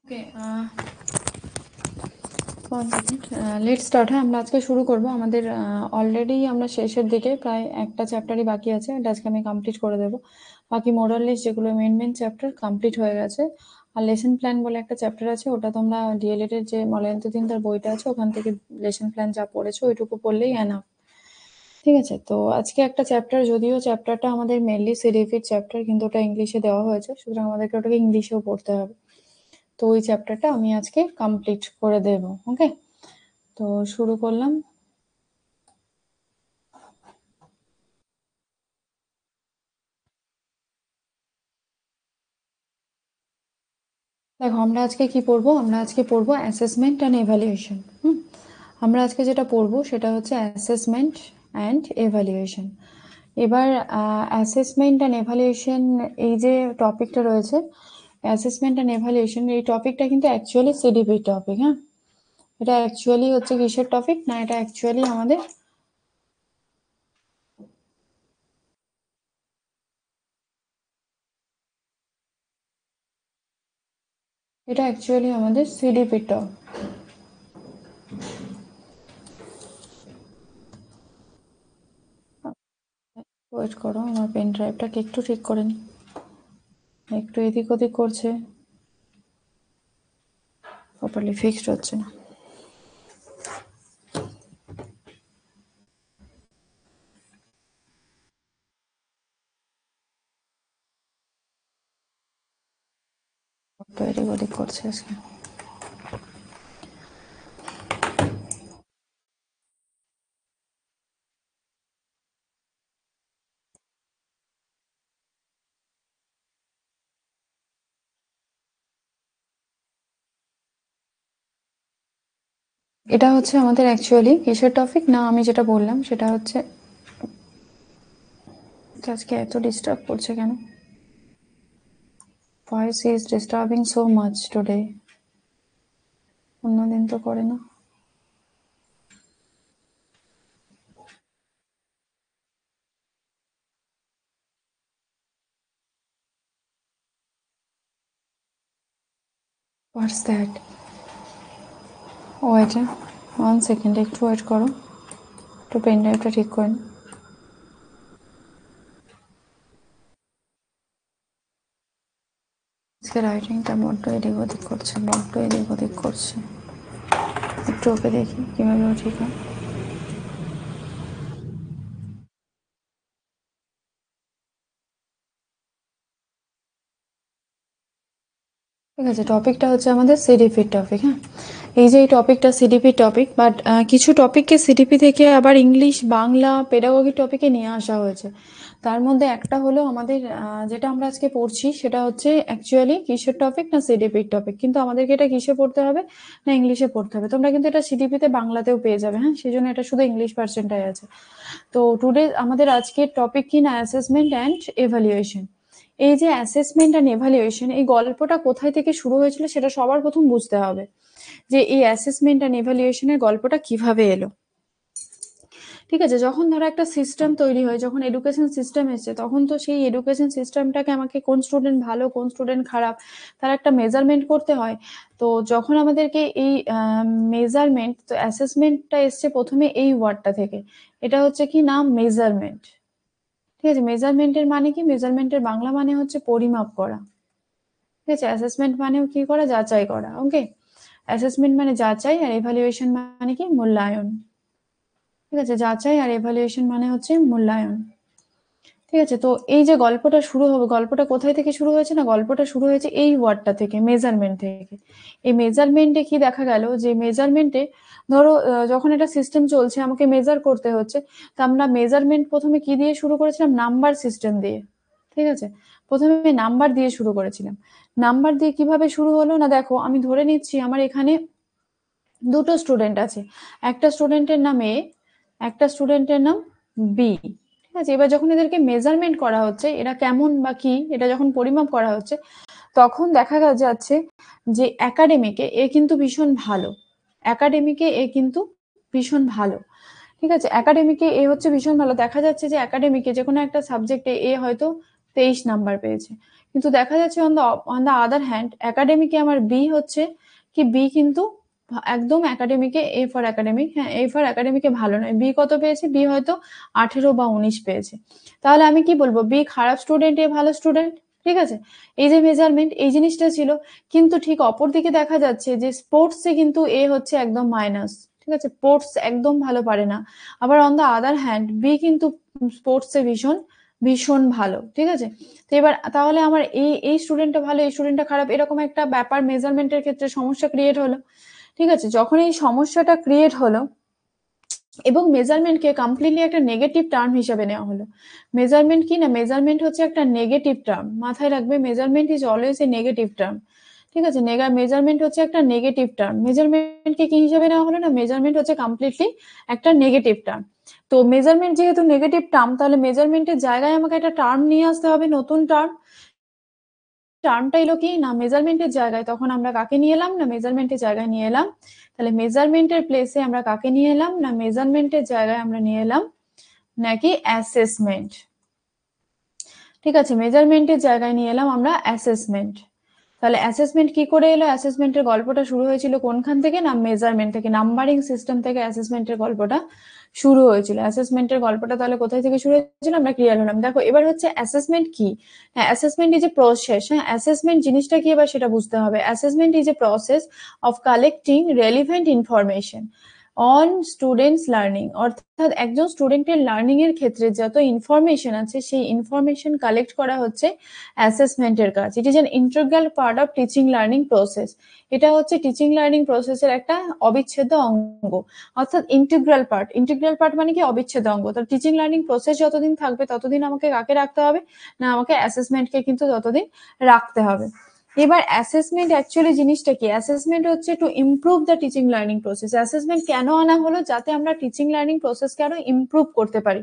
ওকে, let start. হ্যাঁ, আমরা আজকে শুরু করব। আমাদের অলরেডি আমরা শেষের দিকে, প্রায় একটা চ্যাপ্টারই বাকি আছে, এটা আজকে আমি কমপ্লিট করে দেবো। বাকি মোরালেস যেগুলো মেন চ্যাপ্টার কমপ্লিট হয়ে গেছে। আর লেসন প্ল্যান বলে একটা চ্যাপ্টার আছে, ওটা তোমরা ডিএলএড এর যে মলয়ন্তদিন তার বইটা আছে ওখান থেকে লেসন প্ল্যান যা পড়েছো ওইটুকু পড়লেই এনাফ। ঠিক আছে, তো আজকে একটা চ্যাপ্টার, যদিও চ্যাপ্টারটা আমাদের মেনলি সিডিপির চ্যাপ্টার, কিন্তু ওটা ইংলিশে দেওয়া হয়েছে, সুতরাং আমাদেরকে ওটাকে ইংলিশেও পড়তে হবে। তো ওই চ্যাপ্টারটা আমি আজকে কমপ্লিট করে দেব। ওকে, তো শুরু করলাম। দেখো, আমরা আজকে কি পড়বো? আমরা আজকে পড়বো অ্যাসেসমেন্ট অ্যান্ড এভালুয়েশন। আমরা আজকে যেটা পড়বো সেটা হচ্ছে অ্যাসেসমেন্ট অ্যান্ড এভালুয়েশন। এবার অ্যাসেসমেন্ট অ্যান্ড এভালুয়েশন, এই যে টপিকটা রয়েছে অ্যাসেসমেন্ট অ্যান্ড এভালুয়েশন, এই টপিকটা কিন্তু অ্যাকচুয়ালি সিডিপির টপিক। হ্যাঁ, এটা অ্যাকচুয়ালি হচ্ছে কিসের টপিক না, এটা অ্যাকচুয়ালি আমাদের সিডিপির টপিক। ওয়েট করো, আমার পেন ড্রাইভটাকে একটু ঠিক করে নি, একটু এদিক ওদিক করছে, প্রপারলি ফিক্সড হচ্ছে না। একটু এদিক ওদিক করছে আজকে। এটা হচ্ছে আমাদের অ্যাকচুয়ালি কিসের টপিক না, আমি যেটা বললাম সেটা হচ্ছে, আজকে এত ডিস্টার্ব করছে কেন? Voice is disturbing so much today. অন্যদিন তো করে না। What's that? ওয়েট, 1 সেকেন্ড, একটু ওয়েট করো, একটু পেন ড্রাইভটা ঠিক করে নি। আজকে রাইটিংটা বড্ড এদিক ওদিক করছে। একটু ওকে দেখি কিভাবে ও ঠিক হয়। ঠিক আছে, টপিকটা হচ্ছে আমাদের সিডিপির টপিক। হ্যাঁ, এই যে এই টপিকটা সিডিপির টপিক, বাট কিছু টপিককে সিডিপি থেকে আবার ইংলিশ, বাংলা, পেডাগোগি টপিকে নিয়ে আসা হয়েছে। তার মধ্যে একটা হলো আমাদের যেটা আমরা আজকে পড়ছি সেটা হচ্ছে অ্যাকচুয়ালি কিসের টপিক না, সিডিপির টপিক, কিন্তু আমাদেরকে এটা কিসে পড়তে হবে না, ইংলিশে পড়তে হবে। তোমরা কিন্তু এটা সিডিপিতে বাংলাতেও পেয়ে যাবে। হ্যাঁ, সেই জন্য এটা শুধু ইংলিশ ভার্সনটাই আছে। তো টুডে আমাদের আজকের টপিক কি না, অ্যাসেসমেন্ট অ্যান্ড এভালুয়েশন। এই যে অ্যাসেসমেন্ট অ্যান্ড এভালুয়েশন, এই গল্পটা কোথায় থেকে শুরু হয়েছিল সেটা সবার প্রথম বুঝতে হবে, যে এই অ্যাসেসমেন্ট অ্যান্ড এভালুয়েশনের গল্পটা কিভাবে এলো। ঠিক আছে, যখন ধরো একটা সিস্টেম তৈরি হয়, যখন এডুকেশন সিস্টেম এসেছে, তখন তো সেই এডুকেশন সিস্টেমটাকে আমাকে কোন স্টুডেন্ট ভালো কোন স্টুডেন্ট খারাপ তার একটা মেজারমেন্ট করতে হয়। তো যখন আমাদেরকে এই মেজারমেন্ট, তো অ্যাসেসমেন্টটা এসছে প্রথমে এই ওয়ার্ডটা থেকে, এটা হচ্ছে কি নাম, মেজারমেন্ট। ঠিক আছে, মেজারমেন্টের মানে কি, মেজারমেন্টের বাংলা মানে হচ্ছে পরিমাপ করা। ঠিক আছে, অ্যাসেসমেন্ট মানেও কি করা, যাচাই করা। ওকে, অ্যাসেসমেন্ট মানে যাচাই, আর এভালুয়েশন মানে কি, মূল্যায়ন। ঠিক আছে, যাচাই আর এভালুয়েশন মানে হচ্ছে মূল্যায়ন। ঠিক আছে, তো এই যে গল্পটা শুরু হবে, গল্পটা কোথায় থেকে শুরু হয়েছে না, গল্পটা শুরু হয়েছে এই ওয়ার্ডটা থেকে, মেজারমেন্ট থেকে। এই মেজারমেন্টে কি দেখা গেল, যে মেজারমেন্টে ধরো যখন একটা সিস্টেম চলছে আমাকে মেজার করতে হচ্ছে, তা আমরা মেজারমেন্ট প্রথমে কি দিয়ে শুরু করেছিলাম, নাম্বার সিস্টেম দিয়ে। ঠিক আছে, প্রথমে নাম্বার দিয়ে শুরু করেছিলাম। নাম্বার দিয়ে কিভাবে শুরু হলো না, দেখো আমি ধরে নিচ্ছি আমার এখানে দুটো স্টুডেন্ট আছে, একটা স্টুডেন্টের নাম এ, একটা স্টুডেন্টের নাম বি। ঠিক আছে, এবার যখন এদেরকে মেজারমেন্ট করা হচ্ছে, এরা কেমন বা কি, এটা যখন পরিমাপ করা হচ্ছে, তখন দেখা যাচ্ছে যে একাডেমিকে এ কিন্তু ভীষণ ভালো, একাডেমিকে এ কিন্তু ভীষণ ভালো। ঠিক আছে, একাডেমিকে এ হচ্ছে ভীষণ ভালো, দেখা যাচ্ছে যে একাডেমিকে যে কোনো একটা সাবজেক্টে এ হয়তো 23 নাম্বার পেয়েছে। কিন্তু দেখা যাচ্ছে অন দ্য আদার হ্যান্ড একাডেমিকে আমার বি হচ্ছে কি, বি কিন্তু একদম একাডেমিকে এ ফর একাডেমিক, হ্যাঁ এ ফর একাডেমিকে ভালো নয়। বি কত পেয়েছে? বি হয়তো 18 বা 19 পেয়েছে। তাহলে আমি কি বলবো? বি খারাপ স্টুডেন্ট, এ ভালো স্টুডেন্ট। ঠিক আছে, এই যে মেজারমেন্ট এই জিনিসটা ছিল। কিন্তু ঠিক অপর দিকে দেখা যাচ্ছে যে স্পোর্টসে কিন্তু এ হচ্ছে একদম মাইনাস। ঠিক আছে, স্পোর্টস একদম ভালো পারে না। আবার on the other hand B কিন্তু স্পোর্টসে ভীষণ ভীষণ ভালো। ঠিক আছে, তো এবার তাহলে আমার এই স্টুডেন্টটা ভালো, এই স্টুডেন্টটা খারাপ, এরকম একটা ব্যাপার মেজারমেন্টের ক্ষেত্রে সমস্যা ক্রিয়েট হলো। ঠিক আছে, যখন এই সমস্যাটা ক্রিয়েট হলো এবং মেজারমেন্টকে কমপ্লিটলি একটা নেগেটিভ টার্ম হিসেবে নেওয়া হলো। মেজারমেন্ট কি না, মেজারমেন্ট হচ্ছে একটা নেগেটিভ টার্ম, মাথায় রাখবে, measurement is always a negative term. ঠিক আছে, মেজারমেন্ট হচ্ছে একটা নেগেটিভ টার্ম। মেজারমেন্টকে কি হিসেবে নেওয়া হলো না, মেজারমেন্ট হচ্ছে কমপ্লিটলি একটা নেগেটিভ টার্ম। তো মেজারমেন্ট যেহেতু নেগেটিভ টার্ম, তাহলে মেজারমেন্টের জায়গায় আমাকে একটা টার্ম নিয়ে আসতে হবে, নতুন টার্ম। টার্মটা এলো কি না মেজারমেন্টের জায়গায়, তখন আমরা কাকে নিয়ে এলাম না মেজারমেন্টের জায়গায় নিয়ে এলাম। তাহলে মেজারমেন্টের প্লেসে আমরা কাকে নিয়ে এলাম না মেজারমেন্টের জায়গায় আমরা নিয়ে এলাম নাকি অ্যাসেসমেন্ট। ঠিক আছে, মেজারমেন্টের জায়গায় নিয়ে এলাম আমরা অ্যাসেসমেন্ট। তাহলে অ্যাসেসমেন্ট কি করে এলো? অ্যাসেসমেন্টের গল্পটা শুরু হয়েছিল কোনখান থেকে না মেজারমেন্ট থেকে, নাম্বারিং সিস্টেম থেকে অ্যাসেসমেন্টের গল্পটা শুরু হয়েছিল। অ্যাসেসমেন্টের গল্পটা তাহলে কোথায় থেকে শুরু হয়েছিল আমরা ক্লিয়ার হলাম। দেখো এবার হচ্ছে অ্যাসেসমেন্ট কি। হ্যাঁ, অ্যাসেসমেন্ট ইজ এ প্রসেস। হ্যাঁ, অ্যাসেসমেন্ট জিনিসটা কি এবার সেটা বুঝতে হবে। Assessment is a process of collecting relevant information on students learning. অর্থাৎ একজন স্টুডেন্টের লার্নিং এর ক্ষেত্রে যত ইনফরমেশন আছে সেই ইনফরমেশন কালেক্ট করা হচ্ছে অ্যাসেসমেন্টের কাজ। It is an integral part of teaching learning process. এটা হচ্ছে টিচিং লার্নিং প্রসেসের একটা অবিচ্ছেদ্য অঙ্গ, অর্থাৎ ইন্টিগ্রাল পার্ট। ইন্টিগ্রাল পার্ট মানে কি? অবিচ্ছেদ্য অঙ্গ। তো টিচিং লার্নিং প্রসেস যতদিন থাকবে ততদিন আমাকে কাকে রাখতে হবে না আমাকে অ্যাসেসমেন্টকে কিন্তু ততদিন রাখতে হবে। এবার অ্যাসেসমেন্ট অ্যাকচুয়ালি জিনিসটা কি? অ্যাসেসমেন্ট হচ্ছে to improve the teaching learning process. Assessment কেন আনা হলো? যাতে আমরা টিচিং লার্নিং প্রসেসকে আরো ইমপ্রুভ করতে পারি।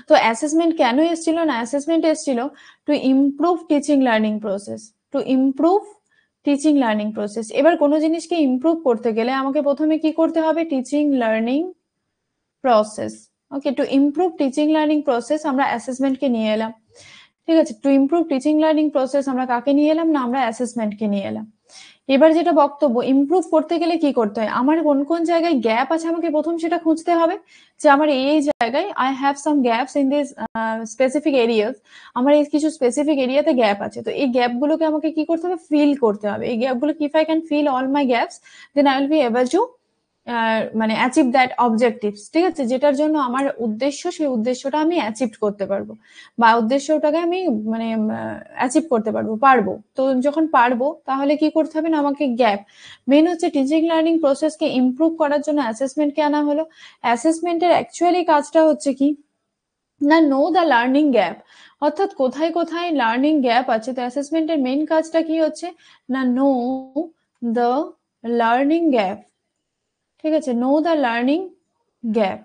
তো অ্যাসেসমেন্ট কেন এসেছিল না, অ্যাসেসমেন্ট এসেছিল two improve teaching learning process, to improve teaching learning process. এবার কোনো জিনিসকে ইমপ্রুভ করতে গেলে আমাকে প্রথমে কি করতে হবে? Teaching learning process. ওকে, two improve teaching learning process আমরা অ্যাসেসমেন্টকে নিয়ে এলাম। ঠিক আছে, two improve teaching learning process আমরা কাকে নিয়ে এলাম না আমরা অ্যাসেসমেন্টকে নিয়ে এলাম। এবার যেটা বক্তব্য, ইমপ্রুভ করতে গেলে কি করতে হয়? আমার কোন কোন জায়গায় গ্যাপ আছে আমাকে প্রথম সেটা খুঁজতে হবে, যে আমার এই জায়গায় I have some gaps in this specific areas. আমার এই কিছু স্পেসিফিক এরিয়াতে গ্যাপ আছে, তো এই গ্যাপগুলোকে আমাকে কি করতে হবে? ফিল করতে হবে। এই গ্যাপগুলো if I can fill all my gaps then I will be able to মানে অ্যাচিভ দ্যাট অবজেক্টিভস। ঠিক আছে, যেটার জন্য আমার উদ্দেশ্য সেই উদ্দেশ্যটা আমি অ্যাচিভ করতে পারবো, বা উদ্দেশ্যটাকে আমি মানে অ্যাচিভ করতে পারবো। তো যখন পারবো তাহলে কি করতে হবে না আমাকে গ্যাপ। মেন হচ্ছে টিচিং লার্নিং প্রসেসকে ইমপ্রুভ করার জন্য অ্যাসেসমেন্টকে আনা হলো। অ্যাসেসমেন্টের অ্যাকচুয়ালি কাজটা হচ্ছে কি না নো দ্য লার্নিং গ্যাপ, অর্থাৎ কোথায় কোথায় লার্নিং গ্যাপ আছে। তো অ্যাসেসমেন্টের মেন কাজটা কি হচ্ছে না নো দ্য লার্নিং গ্যাপ। ঠিক আছে, নো দ্য লার্নিং গ্যাপ,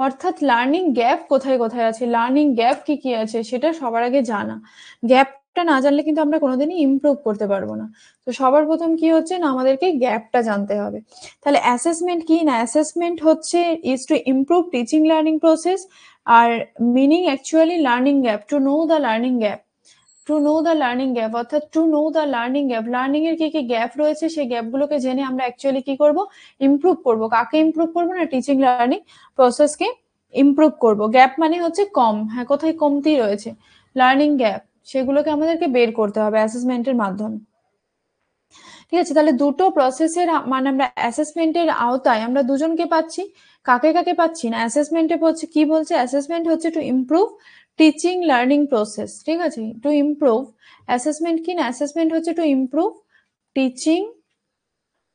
অর্থাৎ লার্নিং গ্যাপ কোথায় কোথায় আছে, লার্নিং গ্যাপ কি কি আছে সেটা সবার আগে জানা। গ্যাপটা না জানলে কিন্তু আমরা কোনোদিনই ইমপ্রুভ করতে পারবো না। তো সবার প্রথম কি হচ্ছে না আমাদেরকে গ্যাপটা জানতে হবে। তাহলে অ্যাসেসমেন্ট কি না, অ্যাসেসমেন্ট হচ্ছে is to improve teaching learning process, আর meaning actually learning gap, to know the learning gap. To know the learning gap অর্থাৎ to know the learning gap, learning এর কি কি গ্যাপ রয়েছে সেই গ্যাপগুলোকে জেনে আমরা অ্যাকচুয়ালি কি করব? ইমপ্রুভ করব। কাকে ইমপ্রুভ করবো না টিচিং লার্নিং প্রসেসকে ইমপ্রুভ করব। গ্যাপ মানে হচ্ছে কম, হ্যাঁ কোথায় কমতি রয়েছে লার্নিং গ্যাপ সেগুলোকে আমাদেরকে বের করতে হবে অ্যাসেসমেন্টের মাধ্যমে। ঠিক আছে, তাহলে দুটো প্রসেসের মানে আমরা অ্যাসেসমেন্টের আওতায় আমরা দুজনকে পাচ্ছি। কাকে কাকে পাচ্ছি না, অ্যাসেসমেন্টে হচ্ছে কি বলছে, অ্যাসেসমেন্ট হচ্ছে to improve teaching learning process. ঠিক আছে, টু ইমপ্রুভ অ্যাসেসমেন্ট কি না, অ্যাসেসমেন্ট হচ্ছে to improve teaching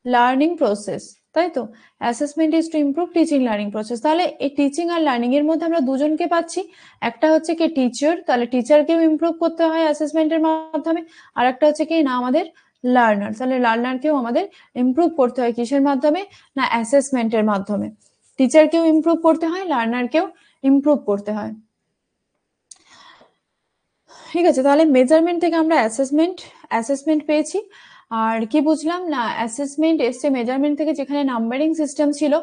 learning process, তাই তো। Assessment is to improve teaching learning process. তাহলে এই টিচিং আর লার্নিং এর মধ্যে আমরা দুজনকে পাচ্ছি। একটা হচ্ছে কি টিচার, তাহলে টিচারকেও ইমপ্রুভ করতে হয় অ্যাসেসমেন্টের মাধ্যমে। আর একটা হচ্ছে কি না আমাদের লার্নার, তাহলে লার্নারকেও আমাদের ইমপ্রুভ করতে হয় কিসের মাধ্যমে না অ্যাসেসমেন্টের মাধ্যমে। টিচারকেও ইমপ্রুভ করতে হয়, লার্নারকেও ইমপ্রুভ করতে হয়। ঠিক আছে, তাহলে মেজারমেন্ট থেকে আমরা অ্যাসেসমেন্ট পেয়েছি। আর কি বুঝলাম না, অ্যাসেসমেন্ট এসছে মেজারমেন্ট থেকে, যেখানে নাম্বারিং সিস্টেম ছিল,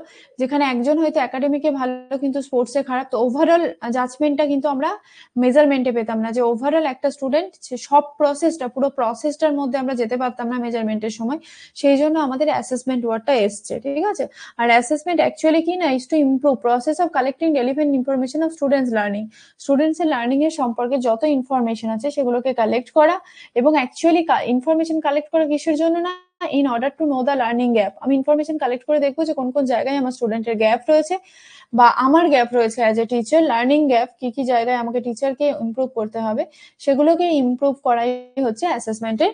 যেখানে একজন হয়তো একাডেমিকে ভালো কিন্তু স্পোর্টসে খারাপ, তো ওভারঅল জাজমেন্টটা কিন্তু আমরা মেজারমেন্টে পেতাম না, যে ওভারঅল একটা স্টুডেন্ট সব প্রসেসটা, পুরো প্রসেসটার মধ্যে আমরা যেতে পারতাম না মেজারমেন্টের সময়। সেই জন্য আমাদের অ্যাসেসমেন্ট ওয়ার্ডটা এসছে, ঠিক আছে। আর অ্যাসেসমেন্ট অ্যাকচুয়ালি কি না, is to improve process of collecting relevant information of students learning. স্টুডেন্টসের লার্নিং এর সম্পর্কে যত ইনফরমেশন আছে সেগুলোকে কালেক্ট করা, এবং অ্যাকচুয়ালি ইনফরমেশন কালেক্ট করা কিসের জন্য না, in order to know the learning gap. আমি ইনফরমেশন কালেক্ট করে দেখবো যে কোন কোন জায়গায় আমার স্টুডেন্টের গ্যাপ রয়েছে, বা আমার গ্যাপ রয়েছে as a teacher, learning gap কি কি জায়গায় আমাকে টিচারকে ইমপ্রুভ করতে হবে, সেগুলোকে ইমপ্রুভ করাই হচ্ছে অ্যাসেসমেন্টের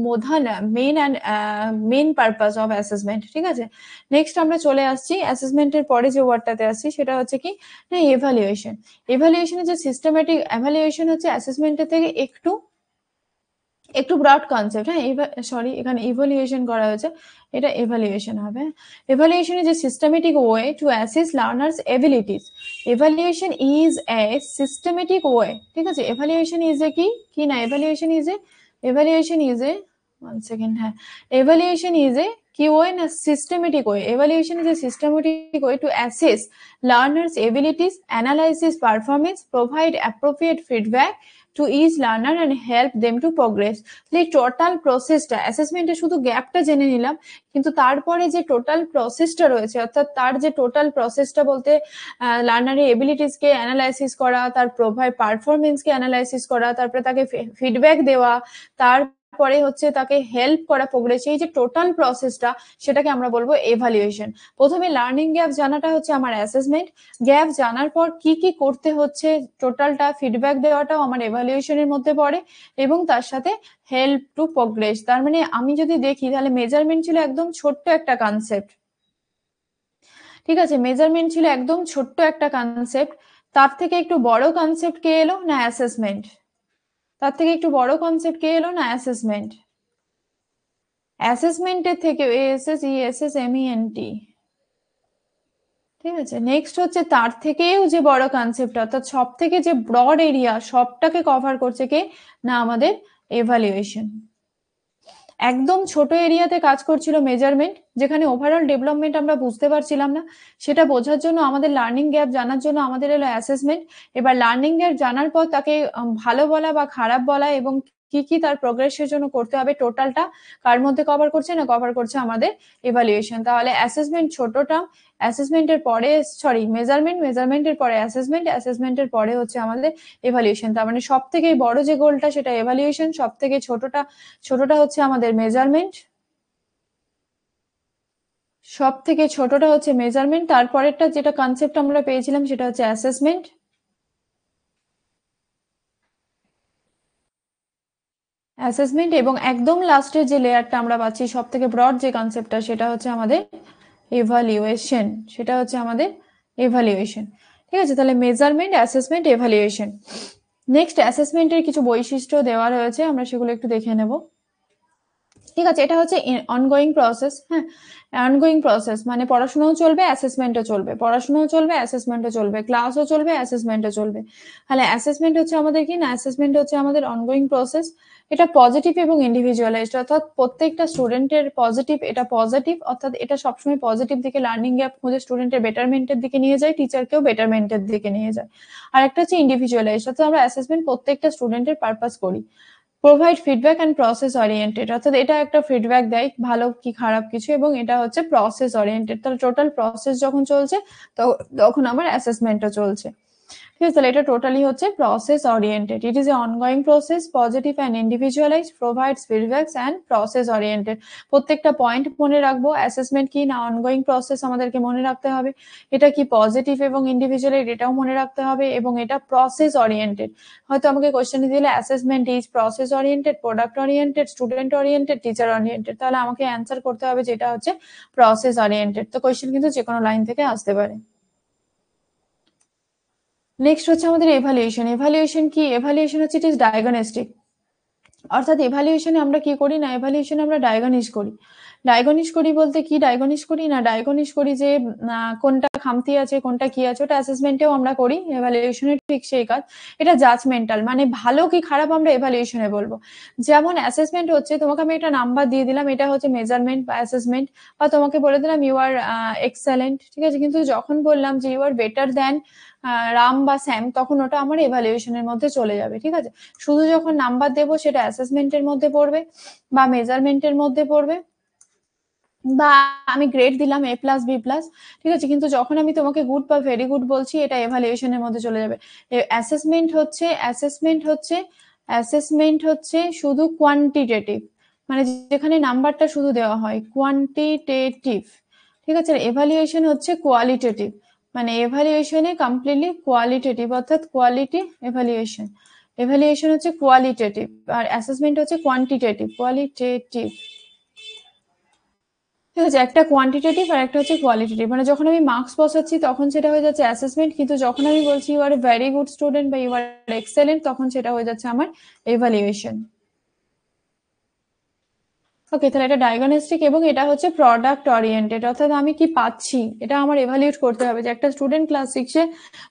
প্রধান মেইন পারপাস অফ অ্যাসেসমেন্ট, ঠিক আছে। নেক্সট আমরা চলে আসছি অ্যাসেসমেন্টের পরে যে ওয়ার্ডটাতে আসছি, সেটা হচ্ছে কি না, এভালুয়েশন। এভালুয়েশনের যে সিস্টেম্যাটিক এভালুয়েশন হচ্ছে অ্যাসেসমেন্টের থেকে একটু একটু ব্রড কনসেপ্ট। হ্যাঁ, সরি, এখানে ইভালুয়েশন করা হয়েছে, এটা এভালুয়েশন হবে। Evaluation is a systematic way to assess learners abilities. Evaluation is a systematic way, ঠিক আছে। এভালুয়েশন ইজ এ কি না, evaluation is a one second, হ্যাঁ, এভালুয়েশন ইজ এ কি ওয়ে না, systematic way. Evaluation is a systematic way to assess learners abilities, analysis performance, provide appropriate feedback to each learner and help them to progress। এই total প্রসেসটা, অ্যাসেসমেন্টে শুধু গ্যাপটা জেনে নিলাম, কিন্তু তারপরে যে টোটাল প্রসেসটা রয়েছে, অর্থাৎ তার যে টোটাল প্রসেসটা বলতে লার্নারের এবিলিটিসকে অ্যানালাইসিস করা, তার প্রোভাইড পারফরমেন্সকে অ্যানালাইসিস করা, তারপরে তাকে ফিডব্যাক দেওয়া, তারপরে হচ্ছে তাকে হেল্প করা প্রোগ্রেস, এই যে টোটাল প্রসেসটা, সেটাকে আমরা বলবো এভালুয়েশন। প্রথমে লার্নিং গ্যাপ জানাটা হচ্ছে আমার অ্যাসেসমেন্ট, গ্যাপ জানার পর কি কি করতে হচ্ছে টোটালটা, ফিডব্যাক দেওয়াটাও আমার এভালুয়েশনের মধ্যে পড়ে, এবং তার সাথে হেল্প টু প্রোগ্রেস। তার মানে আমি যদি দেখি তাহলে মেজারমেন্ট ছিল একদম ছোট্ট একটা কনসেপ্ট, ঠিক আছে, মেজারমেন্ট ছিল একদম ছোট্ট একটা কনসেপ্ট। তার থেকে একটু বড় কনসেপ্ট কে এলো না, অ্যাসেসমেন্ট। তার থেকে একটু বড় কনসেপ্ট কে এলো না, অ্যাসেসমেন্ট। অ্যাসেসমেন্টের থেকে ASSESSMENT, ঠিক আছে। নেক্সট হচ্ছে তার থেকেও যে বড় কনসেপ্ট, অর্থাৎ সব থেকে যে ব্রড এরিয়া, সবটাকে কভার করছে কে না, আমাদের এভালুয়েশন। একদম ছোট এরিয়াতে কাজ করছিল মেজারমেন্ট, যেখানে ওভারঅল ডেভেলপমেন্ট আমরা বুঝতে পারছিলাম না, সেটা বোঝার জন্য আমাদের লার্নিং গ্যাপ জানার জন্য আমাদের এলো অ্যাসেসমেন্ট। এবার লার্নিং গ্যাপ জানার পর তাকে ভালো বলা বা খারাপ বলা, এবং কি কি তার প্রোগ্রেসের জন্য করতে হবে, টোটালটা কার মধ্যে কভার করছে না, কভার করছে আমাদের এভালুয়েশন। তাহলে অ্যাসেসমেন্ট ছোটটা, অ্যাসেসমেন্টের পরে মেজারমেন্টের পরে অ্যাসেসমেন্টের পরে হচ্ছে আমাদের এভালুয়েশন। তার মানে সব থেকে বড় যে গোলটা সেটা এভালুয়েশন, সব থেকে ছোটটা হচ্ছে আমাদের মেজারমেন্ট, সব থেকে ছোটটা হচ্ছে মেজারমেন্ট, তারপরেরটা যেটা কনসেপ্ট আমরা পেয়েছিলাম সেটা হচ্ছে অ্যাসেসমেন্ট। এবং একদম লাস্টের যে লেয়ারটা আমরা পাচ্ছি, সব থেকে ব্রড যে কনসেপ্টটা, সেটা হচ্ছে আমাদের এভালুয়েশন, ঠিক আছে। তাহলে মেজারমেন্ট, অ্যাসেসমেন্ট, এভালুয়েশন। নেক্সট অ্যাসেসমেন্টের কিছু বৈশিষ্ট্য দেওয়া রয়েছে, আমরা সেগুলো একটু দেখে নেব, ঠিক আছে। এটা হচ্ছে অনগোয়িং প্রসেস। হ্যাঁ, অনগোয়িং প্রসেস মানে পড়াশোনাও চলবে, অ্যাসেসমেন্টও চলবে, পড়াশোনাও চলবে, অ্যাসেসমেন্টও চলবে, ক্লাসও চলবে, অ্যাসেসমেন্টও চলবে। তাহলে অ্যাসেসমেন্ট হচ্ছে আমাদের কি না, অ্যাসেসমেন্ট হচ্ছে আমাদের অনগোয়িং প্রসেস। এটা পজিটিভ এবং ইন্ডিভিজুয়ালাইজড, অর্থাৎ প্রত্যেকটা স্টুডেন্টের পজিটিভ, এটা পজিটিভ, অর্থাৎ এটা সবসময় পজিটিভ দিকে লার্নিং গ্যাপ খুঁজে স্টুডেন্টের বেটারমেন্টের দিকে নিয়ে যায়, টিচারকেও বেটারমেন্টের দিকে নিয়ে যায়। আর একটা হচ্ছে ইন্ডিভিজুয়ালাইজড, অর্থাৎ আমরা অ্যাসেসমেন্ট প্রত্যেকটা স্টুডেন্টের পারপাস করি। Provide feedback and process oriented, অর্থাৎ এটা একটা ফিডব্যাক দেয় ভালো কি খারাপ কিছু, এবং এটা হচ্ছে প্রসেস ওরিয়েন্টেড। তাহলে টোটাল প্রসেস যখন চলছে তখন আমার অ্যাসেসমেন্টও চলছে, ঠিক আছে। তাহলে এটা টোটালি হচ্ছে process oriented. It is a ongoing process, positive and individualise, provides feedbacks and process oriented. প্রত্যেকটা পয়েন্ট মনে রাখবো, অ্যাসেসমেন্ট কি না, অনগোয়িং প্রসেস আমাদেরকে মনে রাখতে হবে, এটা কি পজিটিভ এবং ইন্ডিভিজুয়ালাইজ, এটাও মনে রাখতে হবে, এবং এটা প্রসেস ওরিয়েন্টেড। হয়তো আমাকে কোয়েশ্চেন দিলে assessment is process oriented, product oriented, student oriented, teacher oriented, তাহলে আমাকে অ্যান্সার করতে হবে যেটা হচ্ছে প্রসেস ওরিয়েন্টেড। তো কোয়েশ্চেন কিন্তু যে কোনো লাইন থেকে আসতে পারে। নেক্সট হচ্ছে আমাদের এভালুয়েশন। এভালুয়েশন কি, এভালুয়েশন হচ্ছে ইট ইজ ডায়াগনস্টিক, অর্থাৎ এভালুয়েশনে আমরা কি করি না, এভালুয়েশনে আমরা ডায়াগনিজ করি। ডায়াগনিস করি বলতে কি ডায়াগনিস করি না, ডায়াগনিস করি যে কোনটা খামতি আছে কোনটা কি আছে, ওটা অ্যাসেসমেন্টেও আমরা করি, এভালুয়েশনের ঠিক সেই কাজ। এটা জাজমেন্টাল, মানে ভালো কি খারাপ আমরা এভালুয়েশনে বলবো। যেমন অ্যাসেসমেন্ট হচ্ছে তোমাকে আমি একটা নাম্বার দিয়ে দিলাম, এটা হচ্ছে মেজারমেন্ট বা অ্যাসেসমেন্ট, বা তোমাকে বলে দিলাম ইউ আর এক্সেলেন্ট, ঠিক আছে, কিন্তু যখন বললাম যে you are better than Ram বা স্যাম, তখন ওটা আমার এভালুয়েশনের মধ্যে চলে যাবে, ঠিক আছে। শুধু যখন নাম্বার দেবো সেটা অ্যাসেসমেন্টের মধ্যে পড়বে বা মেজারমেন্টের মধ্যে পড়বে, বা আমি গ্রেড দিলাম A+B+, ঠিক আছে, কিন্তু যখন আমি তোমাকে গুড বা ভেরি গুড বলছি এটা এভালুয়েশনের মধ্যে চলে যাবে। অ্যাসেসমেন্ট হচ্ছে শুধু কোয়ান্টিটেটিভ, মানে যেখানে নাম্বারটা শুধু দেওয়া হয়, কোয়ান্টিটেটিভ, ঠিক আছে। এভালুয়েশন হচ্ছে কোয়ালিটেটিভ, মানে এভালুয়েশনে কমপ্লিটলি কোয়ালিটেটিভ, অর্থাৎ কোয়ালিটি এভালুয়েশন। এভালুয়েশন হচ্ছে কোয়ালিটেটিভ আর অ্যাসেসমেন্ট হচ্ছে কোয়ান্টিটেটিভ। ঠিক আছে, একটা কোয়ান্টিটেটিভ আর একটা হচ্ছে কোয়ালিটেটিভ, মানে যখন আমি মার্কস বসাচ্ছি তখন সেটা হয়ে যাচ্ছে অ্যাসেসমেন্ট, কিন্তু যখন আমি বলছি you are a very good student বা ইউ আর এক্সেলেন্ট, তখন সেটা হয়ে যাচ্ছে আমার এভালুয়েশন। ওকে, তাহলে এটা ডায়াগনস্টিক এবং এটা হচ্ছে প্রোডাক্ট ওরিয়েন্টেড, অর্থাৎ আমি কি পাচ্ছি এটা আমার এভালুয়েট করতে হবে। যে একটা স্টুডেন্ট ক্লাস 6-এ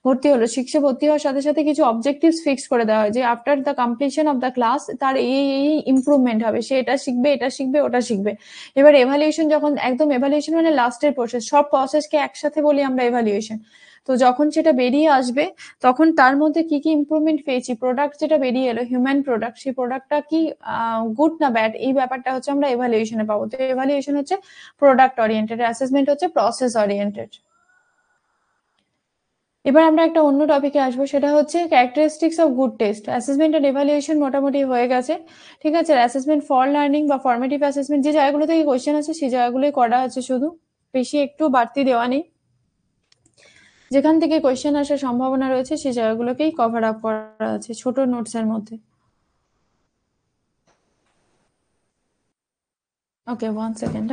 ভর্তি হলো, 6-এ ভর্তি হওয়ার সাথে সাথে কিছু অবজেক্টিভস ফিক্স করে দেওয়া হয় যে after the completion of the class তার এই ইমপ্রুভমেন্ট হবে, সে এটা শিখবে ওটা শিখবে। এবার এভালুয়েশন যখন একদম, এভালুয়েশন মানে লাস্টের প্রসেস, সব প্রসেসকে একসাথে বলি আমরা এভালুয়েশন। তো যখন সেটা বেরিয়ে আসবে তখন তার মধ্যে কি কি ইমপ্রুভমেন্ট পেয়েছি, প্রোডাক্ট যেটা বেরিয়ে এলো হিউম্যান প্রোডাক্ট, সেই প্রোডাক্টটা কি গুড না ব্যাড, এই ব্যাপারটা হচ্ছে আমরা এভালুয়েশনে পাবো। তো এভালুয়েশন হচ্ছে প্রোডাক্ট ওরিয়েন্টেড, অ্যাসেসমেন্ট হচ্ছে প্রসেস ওরিয়েন্টেড। এবার আমরা একটা অন্য টপিকে আসবো, সেটা হচ্ছে characteristics of good test. Assessment and evaluation মোটামুটি হয়ে গেছে, ঠিক আছে। অ্যাসেসমেন্ট ফর লার্নিং বা ফর্মেটিভ অ্যাসেসমেন্ট, যে জায়গাগুলো থেকে কোয়েশ্চেন আছে সেই জায়গাগুলোই করা আছে, শুধু বেশি একটু বাড়তি দেওয়া নেই। যেখান থেকে কোয়েশ্চেন আসার সম্ভাবনা রয়েছে সেই জায়গাগুলোকেই কভার আপ করা আছে ছোট নোটসের মধ্যে। ওকে, 1 সেকেন্ড।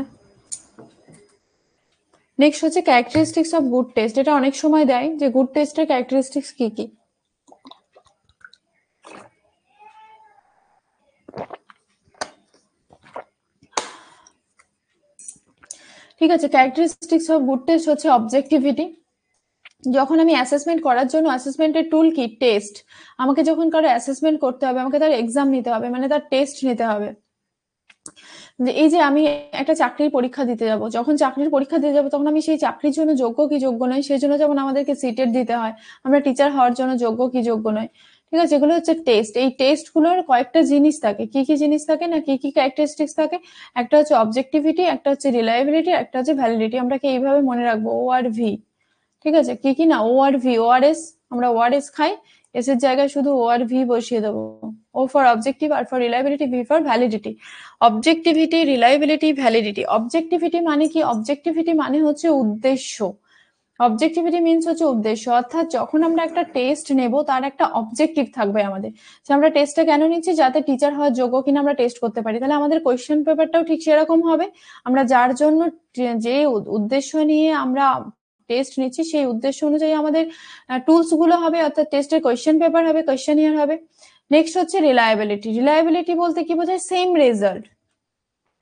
নেক্সট হচ্ছে ক্যারেক্টারিস্টিক্স অফ গুড টেস্ট। এটা অনেক সময় দেয় যে গুড টেস্টের ক্যারেক্টারিস্টিক্স কি কি। ঠিক আছে, ক্যারেক্টারিস্টিক্স অফ গুড টেস্ট হচ্ছে অবজেক্টিভিটি। যখন আমি অ্যাসেসমেন্ট করার জন্য, অ্যাসেসমেন্টের টুল কি, টেস্ট। আমাকে যখন কারো অ্যাসেসমেন্ট করতে হবে, আমাকে তার এক্সাম নিতে হবে, মানে তার টেস্ট নিতে হবে। যে এই যে আমি একটা চাকরির পরীক্ষা দিতে যাব, যখন চাকরির পরীক্ষা দিতে যাব তখন আমি সেই চাকরির জন্য যোগ্য কি যোগ্য নয়, সেই জন্য যেমন আমাদেরকে সিটেট দিতে হয়, আমরা টিচার হওয়ার জন্য যোগ্য কি যোগ্য নয়, ঠিক আছে, এগুলো হচ্ছে টেস্ট। এই টেস্ট গুলোর কয়েকটা জিনিস থাকে, কি কি জিনিস থাকে না, কি কি ক্যারেক্টারিস্টিক্স থাকে, একটা হচ্ছে অবজেক্টিভিটি, একটা হচ্ছে রিলায়েবিলিটি, একটা হচ্ছে ভ্যালিডিটি। আমরা কি এইভাবে মনে রাখবো, ও আর ভি, ঠিক আছে, কি কি না, ও আর ভি, ও আর এস, আমরা ও আর এস খাই, এস এর জায়গায় শুধু ও আর ভি বসিয়ে দেবো। O for objective, R for reliability, V for validity. Objectivity, reliability, validity. Objectivity মানে কি, অবজেক্টিভিটি মানে হচ্ছে উদ্দেশ্য। অবজেক্টিভিটি মিনস হচ্ছে উদ্দেশ্য, অর্থাৎ যখন আমরা একটা টেস্ট নেব তার একটা অবজেক্টিভ থাকবে আমাদের, যে আমরা টেস্টটা কেন নিচ্ছি, যাতে টিচার হওয়ার যোগ্য কিনা আমরা টেস্ট করতে পারি। তাহলে আমাদের কোয়েশ্চেন পেপারটাও ঠিক সেরকম হবে, আমরা যার জন্য যে উদ্দেশ্য নিয়ে আমরা টেস্ট নিচ্ছি সেই উদ্দেশ্য অনুযায়ী আমাদের টুলস গুলো হবে, অর্থাৎ টেস্টের কোয়েশ্চেন পেপার হবে, কোয়েশ্চেনিয়ার হবে। নেক্সট হচ্ছে রিলায়েবিলিটি। রিলায়েবিলিটি বলতে কি বোঝায়, সেম রেজাল্ট।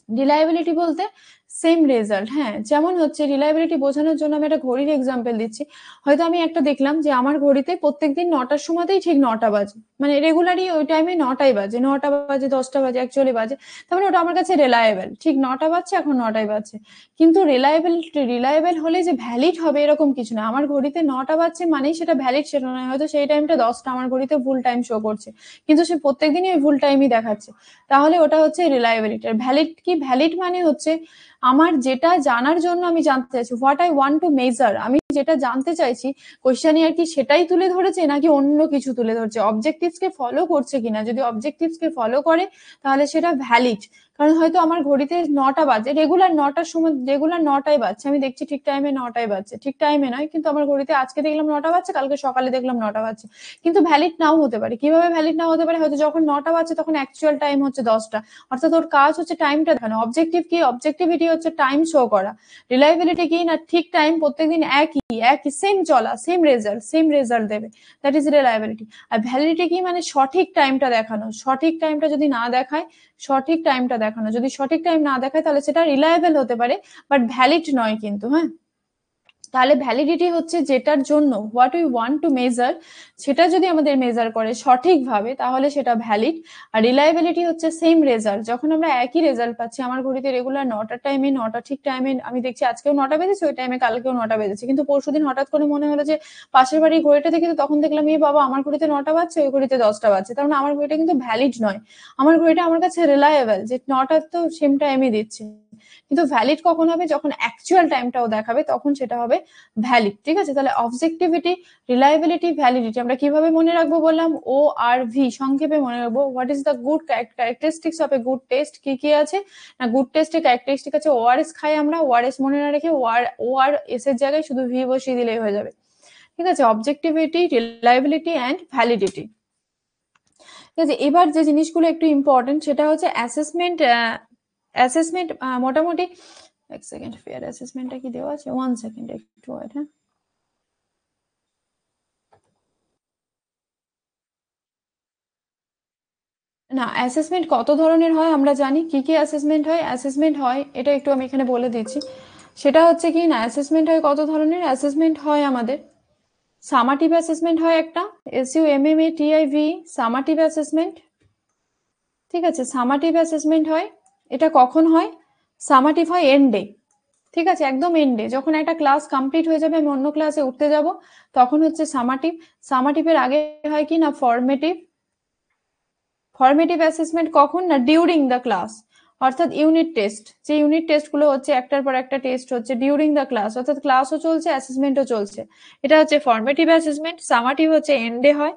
রিলায়েবিলিটি বলতে সেম রেজাল্ট, হ্যাঁ। যেমন হচ্ছে রিলায়েবিলিটি বোঝানোর জন্য আমি একটা ঘড়ির এক্সাম্পল দিচ্ছি। হয়তো আমি একটা দেখলাম যে আমার ঘড়িতে প্রত্যেকদিন 9টার সময়তেই ঠিক 9টা বাজে, মানে রেগুলারই ওই টাইমে 9টাই বাজে, 9টা বাজে, 10টা বাজে, অ্যাকচুয়ালি বাজে, তার মানে ওটা আমার কাছে রিলায়েবল, ঠিক 9টা বাজছে, এখন 9টাই বাজছে। কিন্তু রিলায়েবল হলে যে ভ্যালিড হবে এরকম কিছু না। আমার ঘড়িতে 9টা বাজছে মানেই সেটা ভ্যালিড সেটা নয়, হয়তো সেই টাইমটা 10টা আমার ঘড়িতে ভুল টাইম শো করছে, কিন্তু সে প্রত্যেকদিনই ওই ভুল টাইমই দেখাচ্ছে, তাহলে ওটা হচ্ছে রিলায়েবিলিটি। আর ভ্যালিড কি, ভ্যালিড মানে হচ্ছে আমার যেটা জানার জন্য আমি জানতে চাইছি, what I want to measure, আমি যেটা জানতে চাইছি কোয়েশ্চেনিয়ার কি সেটাই তুলে ধরেছে নাকি অন্য কিছু তুলে ধরছে, অবজেক্টিভস কে ফলো করছে কিনা। যদি অবজেক্টিভস কে ফলো করে তাহলে সেটা ভ্যালিড। কারণ হয়তো আমার ঘড়িতে 9টা বাজে, রেগুলার 9টার সময়, রেগুলার 9টাই বাজছে, আমি দেখছি ঠিক টাইমে 9টাই বাজছে, ঠিক টাইমে নয়, কিন্তু আমার ঘড়িতে আজকে দেখলাম 9টা বাজছে, কালকে সকালে দেখলাম 9টা বাজছে, কিন্তু ভ্যালিড নাও হতে পারে। কিভাবে ভ্যালিড নাও হতে পারে, হয়তো যখন 9টা বাজছে তখন অ্যাকচুয়াল টাইম হচ্ছে 10টা, অর্থাৎ ওর কাজ হচ্ছে টাইমটা দেখানো। অবজেক্টিভ কি, অবজেক্টিভিটি হচ্ছে টাইম শো করা। রিলায়েবিলিটি কি না, ঠিক টাইম প্রত্যেকদিন একই সেম চলা, সেম রেজাল্ট দেবে, দ্যাট ইজ রিলায়েবিলিটি। আর ভ্যালিডিটি কি, মানে সঠিক টাইমটা দেখানো, সঠিক টাইমটা যদি না দেখায়, সঠিক টাইমটা দেখানো, যদি সঠিক টাইম না দেখায় তাহলে সেটা রিলায়েবল হতে পারে বাট ভ্যালিড নয় কিন্তু। হ্যাঁ, তাহলে ভ্যালিডিটি হচ্ছে যেটার জন্য what we want to measure, সেটা যদি আমাদের মেজার করে সঠিকভাবে তাহলে সেটা ভ্যালিড। আর রিলায়েবিলিটি হচ্ছে সেম রেজাল্ট, যখন আমরা একই রেজাল্ট পাচ্ছি, আমার ঘড়িতে রেগুলার 9টার টাইমে 9টা ঠিক টাইমে আমি দেখছি আজকেও 9টা বেজেছে, ওই টাইমে কালকেও 9টা বেজেছে, কিন্তু পরশুদিন হঠাৎ করে মনে হলো যে পাশের বাড়ির ঘড়িটা দেখি, তো তখন দেখলাম এই বাবা আমার ঘড়িতে 9টা বাজছে, ওই ঘড়িতে 10টা বাজছে, তার মানে আমার ঘড়িটা কিন্তু ভ্যালিড নয়, আমার ঘড়িটা আমার কাছে রিলায়েবল যে 9টা তো সেম টাইমে দিচ্ছে। কিন্তু ভ্যালিড কখন হবে, যখন অ্যাকচুয়াল টাইমটাও দেখাবে তখন সেটা হবে ভ্যালিড। ঠিক আছে, তাহলে অবজেক্টিভিটি, রিলায়েবিলিটি, ভ্যালিডিটি আমরা কিভাবে মনে রাখবো বললাম, ও আর ভি সংক্ষেপে মনে রাখবো। What is the good characteristics of a good test, কি কি আছে না, গুড টেস্টের ক্যারেক্টারিস্টিক আছে ওআরএস খাই আমরা, ওআরএস মনে না রেখে ওআরএস এর জায়গায় শুধু ভি বসিয়ে দিলেই হয়ে যাবে। ঠিক আছে, অবজেক্টিভিটি, রিলায়েবিলিটি অ্যান্ড ভ্যালিডিটি। ঠিক আছে, এবার যে জিনিসগুলো একটু ইম্পর্টেন্ট সেটা হচ্ছে অ্যাসেসমেন্ট। অ্যাসেসমেন্ট মোটামুটি এক সেকেন্ড, ফেয়ার অ্যাসেসমেন্টটা কি দেওয়া আছে, 1 সেকেন্ড একটু ওয়েট। হ্যাঁ, না, অ্যাসেসমেন্ট কত ধরনের হয় আমরা জানি, কি কি অ্যাসেসমেন্ট হয়। অ্যাসেসমেন্ট হয়, এটা একটু আমি এখানে বলে দিচ্ছি, সেটা হচ্ছে কি না, অ্যাসেসমেন্ট হয় কত ধরনের। অ্যাসেসমেন্ট হয় আমাদের সামাটিভ অ্যাসেসমেন্ট হয় একটা, SUMMATIV, সামাটিভ অ্যাসেসমেন্ট। ঠিক আছে, সামাটিভ অ্যাসেসমেন্ট হয়, এটা কখন হয়, সামাটিভ হয় এন্ডে। ঠিক আছে, একদম এন্ডে, যখন একটা ক্লাস কমপ্লিট হয়ে যাবে, আমি অন্য ক্লাসে উঠতে যাব, তখন হচ্ছে সামাটিভ। সামাটিভের আগে হয় কি না ফর্মেটিভ। ফর্মেটিভ অ্যাসেসমেন্ট কখন না, ডিউরিং দ্য ক্লাস, অর্থাৎ ইউনিট টেস্ট, যে ইউনিট টেস্ট গুলো হচ্ছে একটার পর একটা টেস্ট হচ্ছে ডিউরিং দ্য ক্লাস, অর্থাৎ ক্লাসও চলছে অ্যাসেসমেন্টও চলছে, এটা হচ্ছে ফর্মেটিভ অ্যাসেসমেন্ট। সামাটিভ হচ্ছে এন্ডে হয়।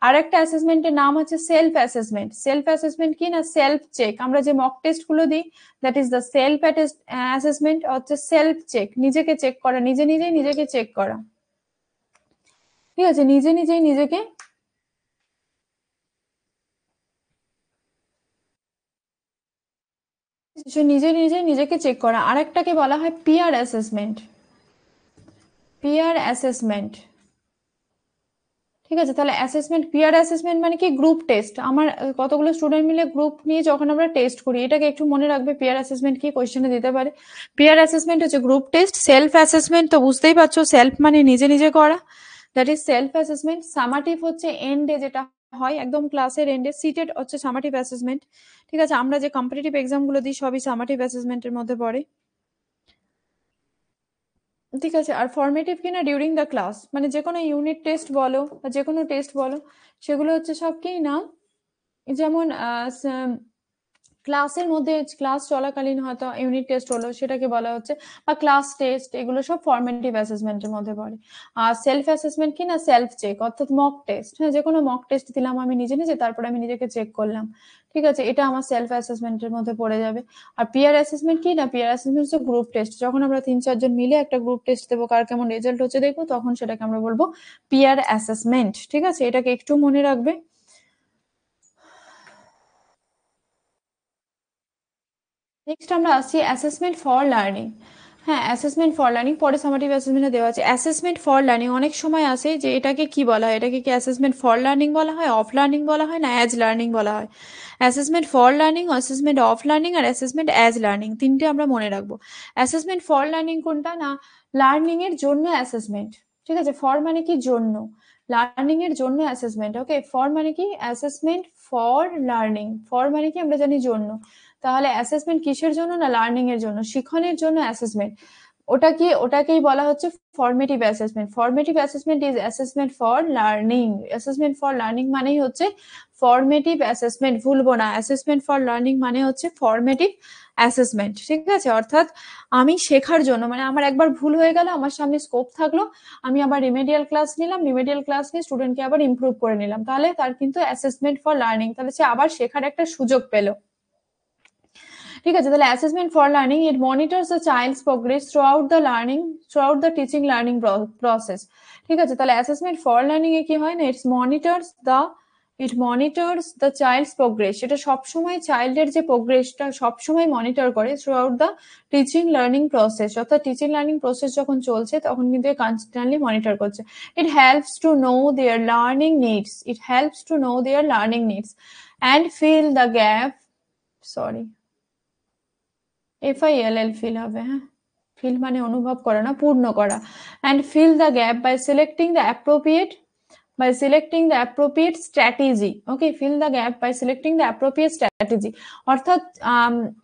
আর একটা অ্যাসেসমেন্টের নাম হচ্ছে সেলফ অ্যাসেসমেন্ট। সেলফ অ্যাসেসমেন্ট কি না, সেলফ চেক, আমরা যে মক টেস্ট গুলো দিই, that is the self assessment, হচ্ছে সেলফ চেক, নিজেকে চেক করা, নিজে নিজেই নিজেকে চেক করা। ঠিক আছে, নিজে নিজেই নিজেকে নিজে নিজে নিজেকে চেক করা। আরেকটাকে বলা হয় পিয়ার অ্যাসেসমেন্ট। পিয়ার অ্যাসেসমেন্ট, ঠিক আছে, তাহলে অ্যাসেসমেন্ট, পিয়ার অ্যাসেসমেন্ট মানে কি, গ্রুপ টেস্ট, আমার কতগুলো স্টুডেন্ট মিলে গ্রুপ নিয়ে যখন আমরা টেস্ট করি, এটাকে একটু মনে রাখবে, পিয়ার অ্যাসেসমেন্ট কি কোয়েশ্চেনে দিতে পারে। পিয়ার অ্যাসেসমেন্ট হচ্ছে গ্রুপ টেস্ট। সেলফ অ্যাসেসমেন্ট তো বুঝতেই পারছো, সেলফ মানে নিজে নিজে করা, that is self assessment. Summative হচ্ছে এন্ডে যেটা হয়, একদম ক্লাসের এন্ডে, সিটেড হচ্ছে সামাটিভ অ্যাসেসমেন্ট। ঠিক আছে, আমরা যে কম্পিটিটিভ এক্সাম গুলো দিই সবই সামাটিভ অ্যাসেসমেন্টের মধ্যে পড়ে। ঠিক আছে, আর ফর্মেটিভ কিনা ডিউরিং দ্য ক্লাস, মানে যে কোনো ইউনিট টেস্ট বলো বা যে কোনো টেস্ট বলো, সেগুলো হচ্ছে সব কি না, যেমন ক্লাসের মধ্যে ক্লাস চলাকালীন হয়তো ইউনিট টেস্ট হলো, সেটাকে বলা হচ্ছে, বা ক্লাস টেস্ট, এগুলো সব ফর্মেটিভ অ্যাসেসমেন্টের মধ্যে পড়ে। আর সেলফ অ্যাসেসমেন্ট কি না, সেলফ চেক, অর্থাৎ মক টেস্ট। হ্যাঁ, যে কোনো মক টেস্ট দিলাম আমি নিজে নিজে, তারপরে আমি নিজেকে চেক করলাম। ঠিক আছে, এটা আমার সেলফ অ্যাসেসমেন্টের মধ্যে পড়ে যাবে। আর পিয়ার অ্যাসেসমেন্ট কি না, পিয়ার অ্যাসেসমেন্ট হচ্ছে গ্রুপ টেস্ট, যখন আমরা 3-4 জন মিলে একটা গ্রুপ টেস্ট দেবো, কার কেমন রেজাল্ট হচ্ছে দেখবো, তখন সেটাকে আমরা বলবো পিয়ার অ্যাসেসমেন্ট। ঠিক আছে, এটাকে একটু মনে রাখবে। নেক্সট আমরা আসছি অ্যাসেসমেন্ট ফর লার্নিং। হ্যাঁ, অ্যাসেসমেন্ট ফর লার্নিং পরে সামাটিভ অ্যাসেসমেন্টে দেওয়া আছে। অ্যাসেসমেন্ট ফর লার্নিং অনেক সময় আসে যে এটাকে কি বলা হয়, এটাকে কি অ্যাসেসমেন্ট ফর লার্নিং বলা হয়, অফ লার্নিং বলা হয়, না অ্যাজ লার্নিং বলা হয়। Assessment for learning, assessment of learning আর অ্যাসেসমেন্ট অ্যাজ লার্নিং, তিনটে আমরা মনে রাখবো। অ্যাসেসমেন্ট ফর লার্নিং কোনটা না, লার্নিং এর জন্য অ্যাসেসমেন্ট। ঠিক আছে, ফর মানে কি জন্য, লার্নিং এর জন্য অ্যাসেসমেন্ট। ওকে, ফর মানে কি অ্যাসেসমেন্ট ফর লার্নিং, ফর মানে কি আমরা জানি জন্য, তাহলে অ্যাসেসমেন্ট কিসের জন্য না, লার্নিং এর জন্য, শিখনের জন্য অ্যাসেসমেন্ট। ওটা কি, ওটাকেই বলা হচ্ছে formative assessment. Formative assessment is assessment for learning. Assessment for learning মানেই হচ্ছে ফর্মেটিভ অ্যাসেসমেন্ট, ভুলবো না, অ্যাসেসমেন্ট ফর লার্নিং মানে হচ্ছে ফর্মেটিভ অ্যাসেসমেন্ট। ঠিক আছে, অর্থাৎ আমি শেখার জন্য, মানে আমার একবার ভুল হয়ে গেল, আমার সামনে স্কোপ থাকলো, আমি আবার রিমেডিয়াল ক্লাস নিলাম, রিমেডিয়াল ক্লাস নিয়ে স্টুডেন্টকে আবার ইমপ্রুভ করে নিলাম, তাহলে তার কিন্তু অ্যাসেসমেন্ট ফর লার্নিং, তাহলে সে আবার শেখার একটা সুযোগ পেলো। ঠিক আছে, তাহলে assessment for learning, it monitors the child's progress throughout the learning, throughout the teaching learning process. ঠিক আছে, তাহলে অ্যাসেসমেন্ট ফর লার্নিং এ কি হয় না, it monitors the child's progress, সেটা সবসময় চাইল্ডের যে প্রোগ্রেসটা সবসময় মনিটর করে throughout the teaching learning process, অর্থাৎ টিচিং লার্নিং প্রসেস যখন চলছে তখন কিন্তু কনস্ট্যান্টলি মনিটর করছে। It helps to know their learning needs, it helps to know their learning needs and fill the gap, sorry, FILL fill হবে, হ্যাঁ, fill মানে অনুভব করা না, পূর্ণ করা। And fill the gap by selecting the appropriate strategy. Okay, fill the gap by selecting the appropriate strategy. অর্থাৎ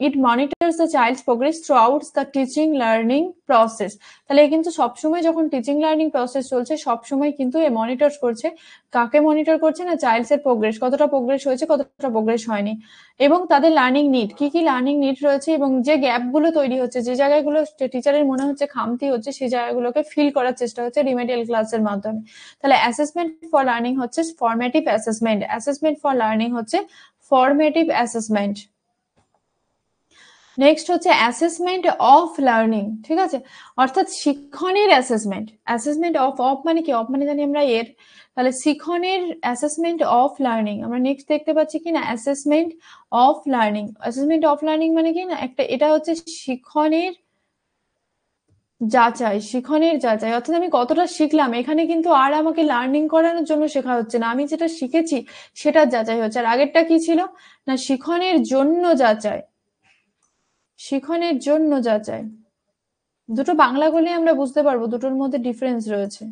it monitors the child's progress throughout the teaching learning process. তাহলে কিন্তু সবসময় যখন টিচিং লার্নিং প্রসেস চলছে সবসময় কিন্তু এ monitor করছে, কাকে মনিটর করছে না, চাইল্ডস এর প্রোগ্রেস, কতটা প্রোগ্রেস হয়েছে কতটা প্রোগ্রেস হয়নি, এবং তাদের লার্নিং নিড, কি কি লার্নিং নিড রয়েছে, এবং যে গ্যাপগুলো তৈরি হচ্ছে, যে জায়গাগুলো টিচারের মনে হচ্ছে খামতি হচ্ছে, সেই জায়গাগুলোকে ফিল করার চেষ্টা হচ্ছে রিমেডিয়াল ক্লাসের মাধ্যমে। তাহলে অ্যাসেসমেন্ট ফর লার্নিং হচ্ছে formative assessment, assessment for learning হচ্ছে ফরমেটিভ অ্যাসেসমেন্ট। নেক্সট হচ্ছে অ্যাসেসমেন্ট অফ লার্নিং, ঠিক আছে, অর্থাৎ শিক্ষণের অ্যাসেসমেন্ট। অ্যাসেসমেন্ট অফ, অফ মানে কি, অফ মানে জানি আমরা এর, তাহলে শিক্ষণের অ্যাসেসমেন্ট অফ লার্নিং আমরা নেক্সট দেখতে পাচ্ছি কি না, assessment of learning. Assessment of learning মানে কি না, একটা এটা হচ্ছে শিক্ষণের যাচাই, শিখনের যাচাই, অর্থাৎ আমি কতটা শিখলাম, এখানে কিন্তু আর আমাকে লার্নিং করানোর জন্য শেখা হচ্ছে না, আমি যেটা শিখেছি সেটার যাচাই হচ্ছে। আর আগেরটা কি ছিল না, শিখনের জন্য যাচাই, শিখনের জন্য যাচাই। দুটো বাংলা বলে আমরা বুঝতে পারবো দুটোর মধ্যে ডিফারেন্স রয়েছে,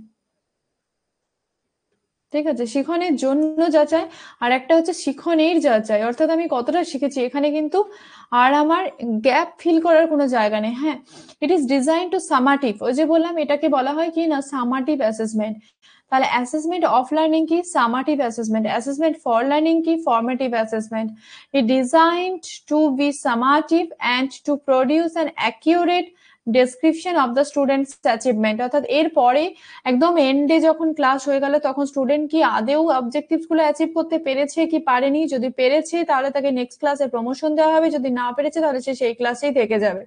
ঠিক আছে, শিখনের জন্য যাচাই আর একটা হচ্ছে শিখনের যাচাই, অর্থাৎ আমি কতটা শিখেছি, এখানে কিন্তু আর আমার গ্যাপ ফিল করার কোনো জায়গা নেই। হ্যাঁ, it is design to summative, ওই যে বললাম এটাকে বলা হয় কি না, সামাটিভ অ্যাসেসমেন্ট। তাহলে অ্যাসেসমেন্ট অফ লার্নিং কি, summative assessment. Assessment for learning কি, formative assessment. It designed to be summative and to produce an accurate description of the students achievement, অর্থাৎ এরপরে একদম এন্ডে যখন ক্লাস হয়ে গেল তখন স্টুডেন্ট কি আদেও অবজেক্টিভস গুলো অ্যাচিভ করতে পেরেছে কি পারেনি, যদি পেরেছে তাহলে তাকে নেক্সট ক্লাসে প্রমোশন দেওয়া হবে, যদি না পেরেছে তাহলে সে সেই ক্লাসেই থেকে যাবে,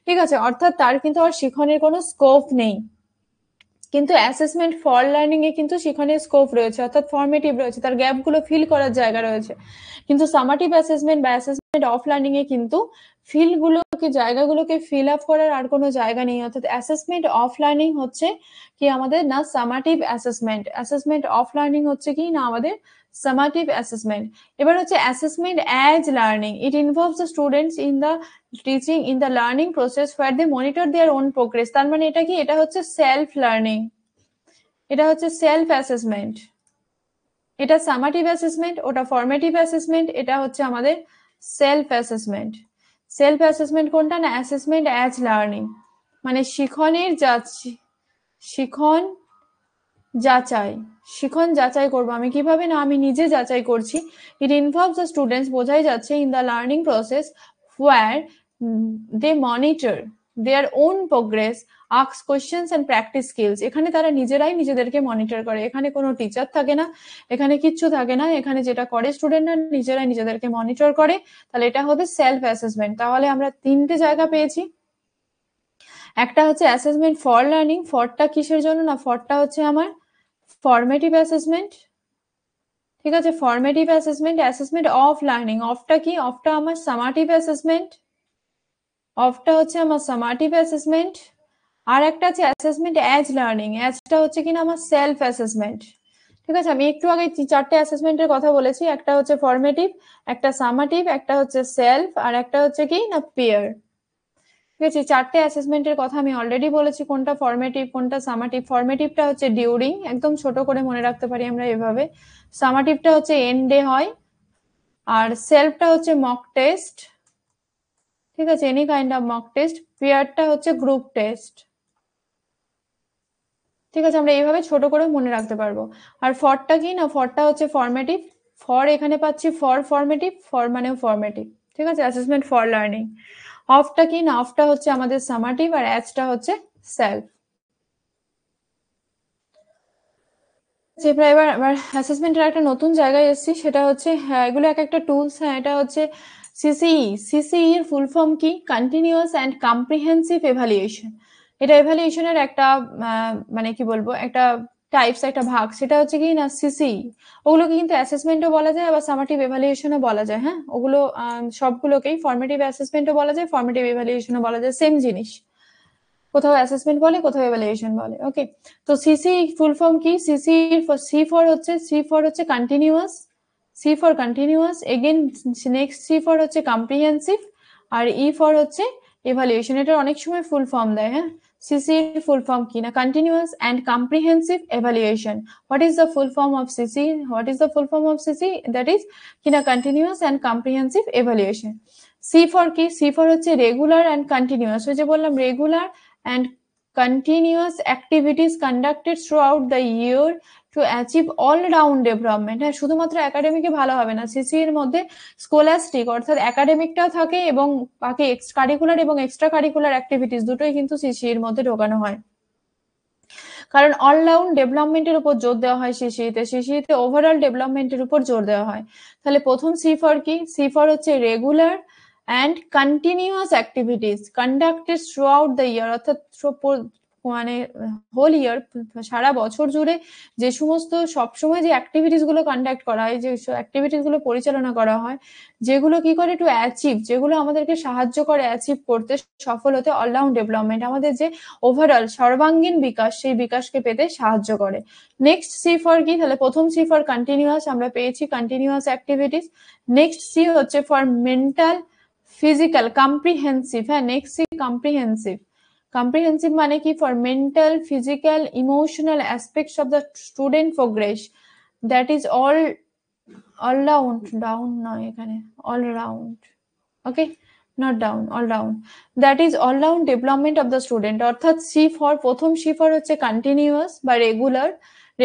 ঠিক আছে, অর্থাৎ তার কিন্তু আর শিখনের কোনো স্কোপ নেই। কিন্তু অ্যাসেসমেন্ট ফর লার্নিং এ কিন্তু সেখানে স্কোপ রয়েছে, অর্থাৎ ফর্মেটিভ রয়েছে, তার গ্যাপগুলো ফিল করার জায়গা রয়েছে। কিন্তু সামাটিভ অ্যাসেসমেন্ট বা অ্যাসেসমেন্ট অফ লার্নিং এ কিন্তু ফিলগুলোকে, জায়গাগুলোকে ফিল আপ করার আর কোনো জায়গা নেই, অর্থাৎ অ্যাসেসমেন্ট অফ লার্নিং হচ্ছে কি আমাদের না summative assessment, assessment of learning হচ্ছে কি না আমাদের সামাটিভ অ্যাসেসমেন্ট। এবার হচ্ছে assessment as learning, it involves the students in the teaching in the learning process where they monitor their own progress. তার মানে এটা কি, এটা হচ্ছে সেলফ লার্নিং, এটা হচ্ছে সেলফ অ্যাসেসমেন্ট, এটা সামাটিভ অ্যাসেসমেন্ট, ওটা ফরমেটিভ অ্যাসেসমেন্ট, এটা হচ্ছে আমাদের সেলফ অ্যাসেসমেন্ট। সেলফ অ্যাসেসমেন্ট কোনটা না, অ্যাসেসমেন্ট অ্যাজ লার্নিং মানে শিখনের শিখন যাচাই, শিখন যাচাই করবো আমি কিভাবে না, আমি নিজে যাচাই করছি। ইট ইনভলভস দ্য স্টুডেন্টস, বোঝাই যাচ্ছে, in the learning process where they monitor their own progress, ask questions and practise skills. এখানে তারা নিজেরাই নিজেদেরকে মনিটর করে, এখানে কোনো টিচার থাকে না, এখানে কিচ্ছু থাকে না, এখানে যেটা করে স্টুডেন্টরা নিজেরাই নিজেদেরকে মনিটর করে। তাহলে এটা হবে সেলফ অ্যাসেসমেন্ট। তাহলে আমরা তিনটে জায়গা পেয়েছি, একটা হচ্ছে অ্যাসেসমেন্ট ফর লার্নিং, ফরটা কিসের জন্য না, ফরটা হচ্ছে আমার ফরমেটিভ অ্যাসেসমেন্ট, ঠিক আছে, formative assessment. Assessment of learning, অফটা কি, অফটা আমার সামাটিভ অ্যাসেসমেন্ট, অফটা হচ্ছে আমার সামাটিভ অ্যাসেসমেন্ট। আর একটা আছে অ্যাসেসমেন্ট অ্যাজ লার্নিং, অ্যাজটা হচ্ছে কিনা আমার সেলফ অ্যাসেসমেন্ট, ঠিক আছে। আমি একটু আগে চারটে অ্যাসেসমেন্টের কথা বলেছি, একটা হচ্ছে ফরমেটিভ, একটা সামাটিভ, একটা হচ্ছে সেলফ, আর একটা হচ্ছে কি না পিয়ার, ঠিক আছে। চারটে অ্যাসেসমেন্টের কথা আমি অলরেডি বলেছি, কোনটা ফরমেটিভ কোনটা সামাটিভ। ফরমেটিভটা হচ্ছে ডিউরিং, একদম ছোট করে মনে রাখতে পারি আমরা এভাবে। সামাটিভটা হচ্ছে এন্ডে হয়, আর সেলফটা হচ্ছে মক টেস্ট, ঠিক আছে, any kind of mock test. পেয়ারটা হচ্ছে গ্রুপ টেস্ট, ঠিক আছে, আমরা এইভাবে ছোট করে মনে রাখতে পারবো। আর ফরটা কি না, ফরটা হচ্ছে ফরমেটিভ, ফর এখানে পাচ্ছি ফর ফরমেটিভ, ফর মানেও ফরমেটিভ, ঠিক আছে, অ্যাসেসমেন্ট ফর লার্নিং। অফটা কি না, অফটা হচ্ছে আমাদের সামাটিভ, আর অ্যাজটা হচ্ছে সেলফ। এবার এবার অ্যাসেসমেন্টের একটা নতুন জায়গায় এসেছি, সেটা হচ্ছে হ্যাঁ এগুলো এক একটা টুলস। হ্যাঁ, এটা হচ্ছে সিসিই। সিসিই এর ফুল ফর্ম কি, কন্টিনিউয়াস অ্যান্ড কম্প্রিহেন্সিভ এভালুয়েশন। এটা এভালুয়েশনের একটা মানে কি বলবো, একটা টাইপস, একটা ভাগ, সেটা হচ্ছে কি না সিসিই। ওগুলোকে কিন্তু অ্যাসেসমেন্টও বলা যায়, আবার সামাটিভ এভালুয়েশনও বলা যায়। হ্যাঁ, ওগুলো সবগুলোকেই ফর্মেটিভ অ্যাসেসমেন্টও বলা যায়, ফর্মেটিভ এভালুয়েশনও বলা যায়, সেম জিনিস, কোথাও অ্যাসেসমেন্ট বলে কোথাও এভালুয়েশন বলে। ওকে, তো সিসি ফুল ফর্ম কি, সিসি সি ফর হচ্ছে continuous, C for continuous, again next C for হচ্ছে কম্প্রিহেন্সিভ, আর ই ফর হচ্ছে এভালুয়েশন, এটার অনেক সময় ফুল ফর্ম দেয়। হ্যাঁ, সিসি এর ফুল ফর্ম কি না, continuous and comprehensive evaluation. What is the full form of CC? What is the full form of CC? That is কি না, continuous and comprehensive evaluation. C for কি? সি ফর হচ্ছে regular and continuous. ওই যে বললাম, regular and continuous activities conducted throughout the year to achieve all round development। হ্যাঁ, শুধুমাত্র একাডেমিকে ভালো হবে না, সিসি এর মধ্যে স্কোলাস্টিক অর্থাৎ একাডেমিকটাও থাকে এবং বাকি কারিকুলার এবং এক্সট্রা কারিকুলার অ্যাক্টিভিটিস দুটোই কিন্তু সিসি এর মধ্যে ঢোকানো হয়। কারণ অলরাউন্ড ডেভেলপমেন্টের উপর জোর দেওয়া হয় সিসিতে ওভারঅল ডেভেলপমেন্টের উপর জোর দেওয়া হয়। তাহলে প্রথম সি ফর কি? সি ফর হচ্ছে regular and continuous activities conducted through out the year, অর্থাৎ মানে হোল ইয়ার, সারা বছর জুড়ে যে সমস্ত সবসময় যে অ্যাক্টিভিটিস গুলো কন্ডাক্ট করা হয়, যে অ্যাক্টিভিটিস গুলো পরিচালনা করা হয়, যেগুলো কি করে টু অ্যাচিভ, যেগুলো আমাদেরকে সাহায্য করে অ্যাচিভ করতে, সফল হতে অলরাউন্ড ডেভেলপমেন্ট, আমাদের যে ওভারঅল সর্বাঙ্গীন বিকাশ, সেই বিকাশকে পেতে সাহায্য করে। নেক্সট সি ফর কি? তাহলে প্রথম সি ফর কন্টিনিউয়াস, আমরা পেয়েছি কন্টিনিউয়াস অ্যাক্টিভিটিস। নেক্সট সি হচ্ছে ফর মেন্টাল ফিজিক্যাল কম্প্রিহেন্সিভ। হ্যাঁ, নেক্সট সি কম্প্রিহেন্সিভ। কম্প্রিহেন্সিভ মানে কি? For mental physical emotional aspects of the student progress, that is all round, down নয় এখানে, all round, okay, not down, all round, that is all round development of the student. অর্থাৎ C for, প্রথম C for হচ্ছে continuous বা regular.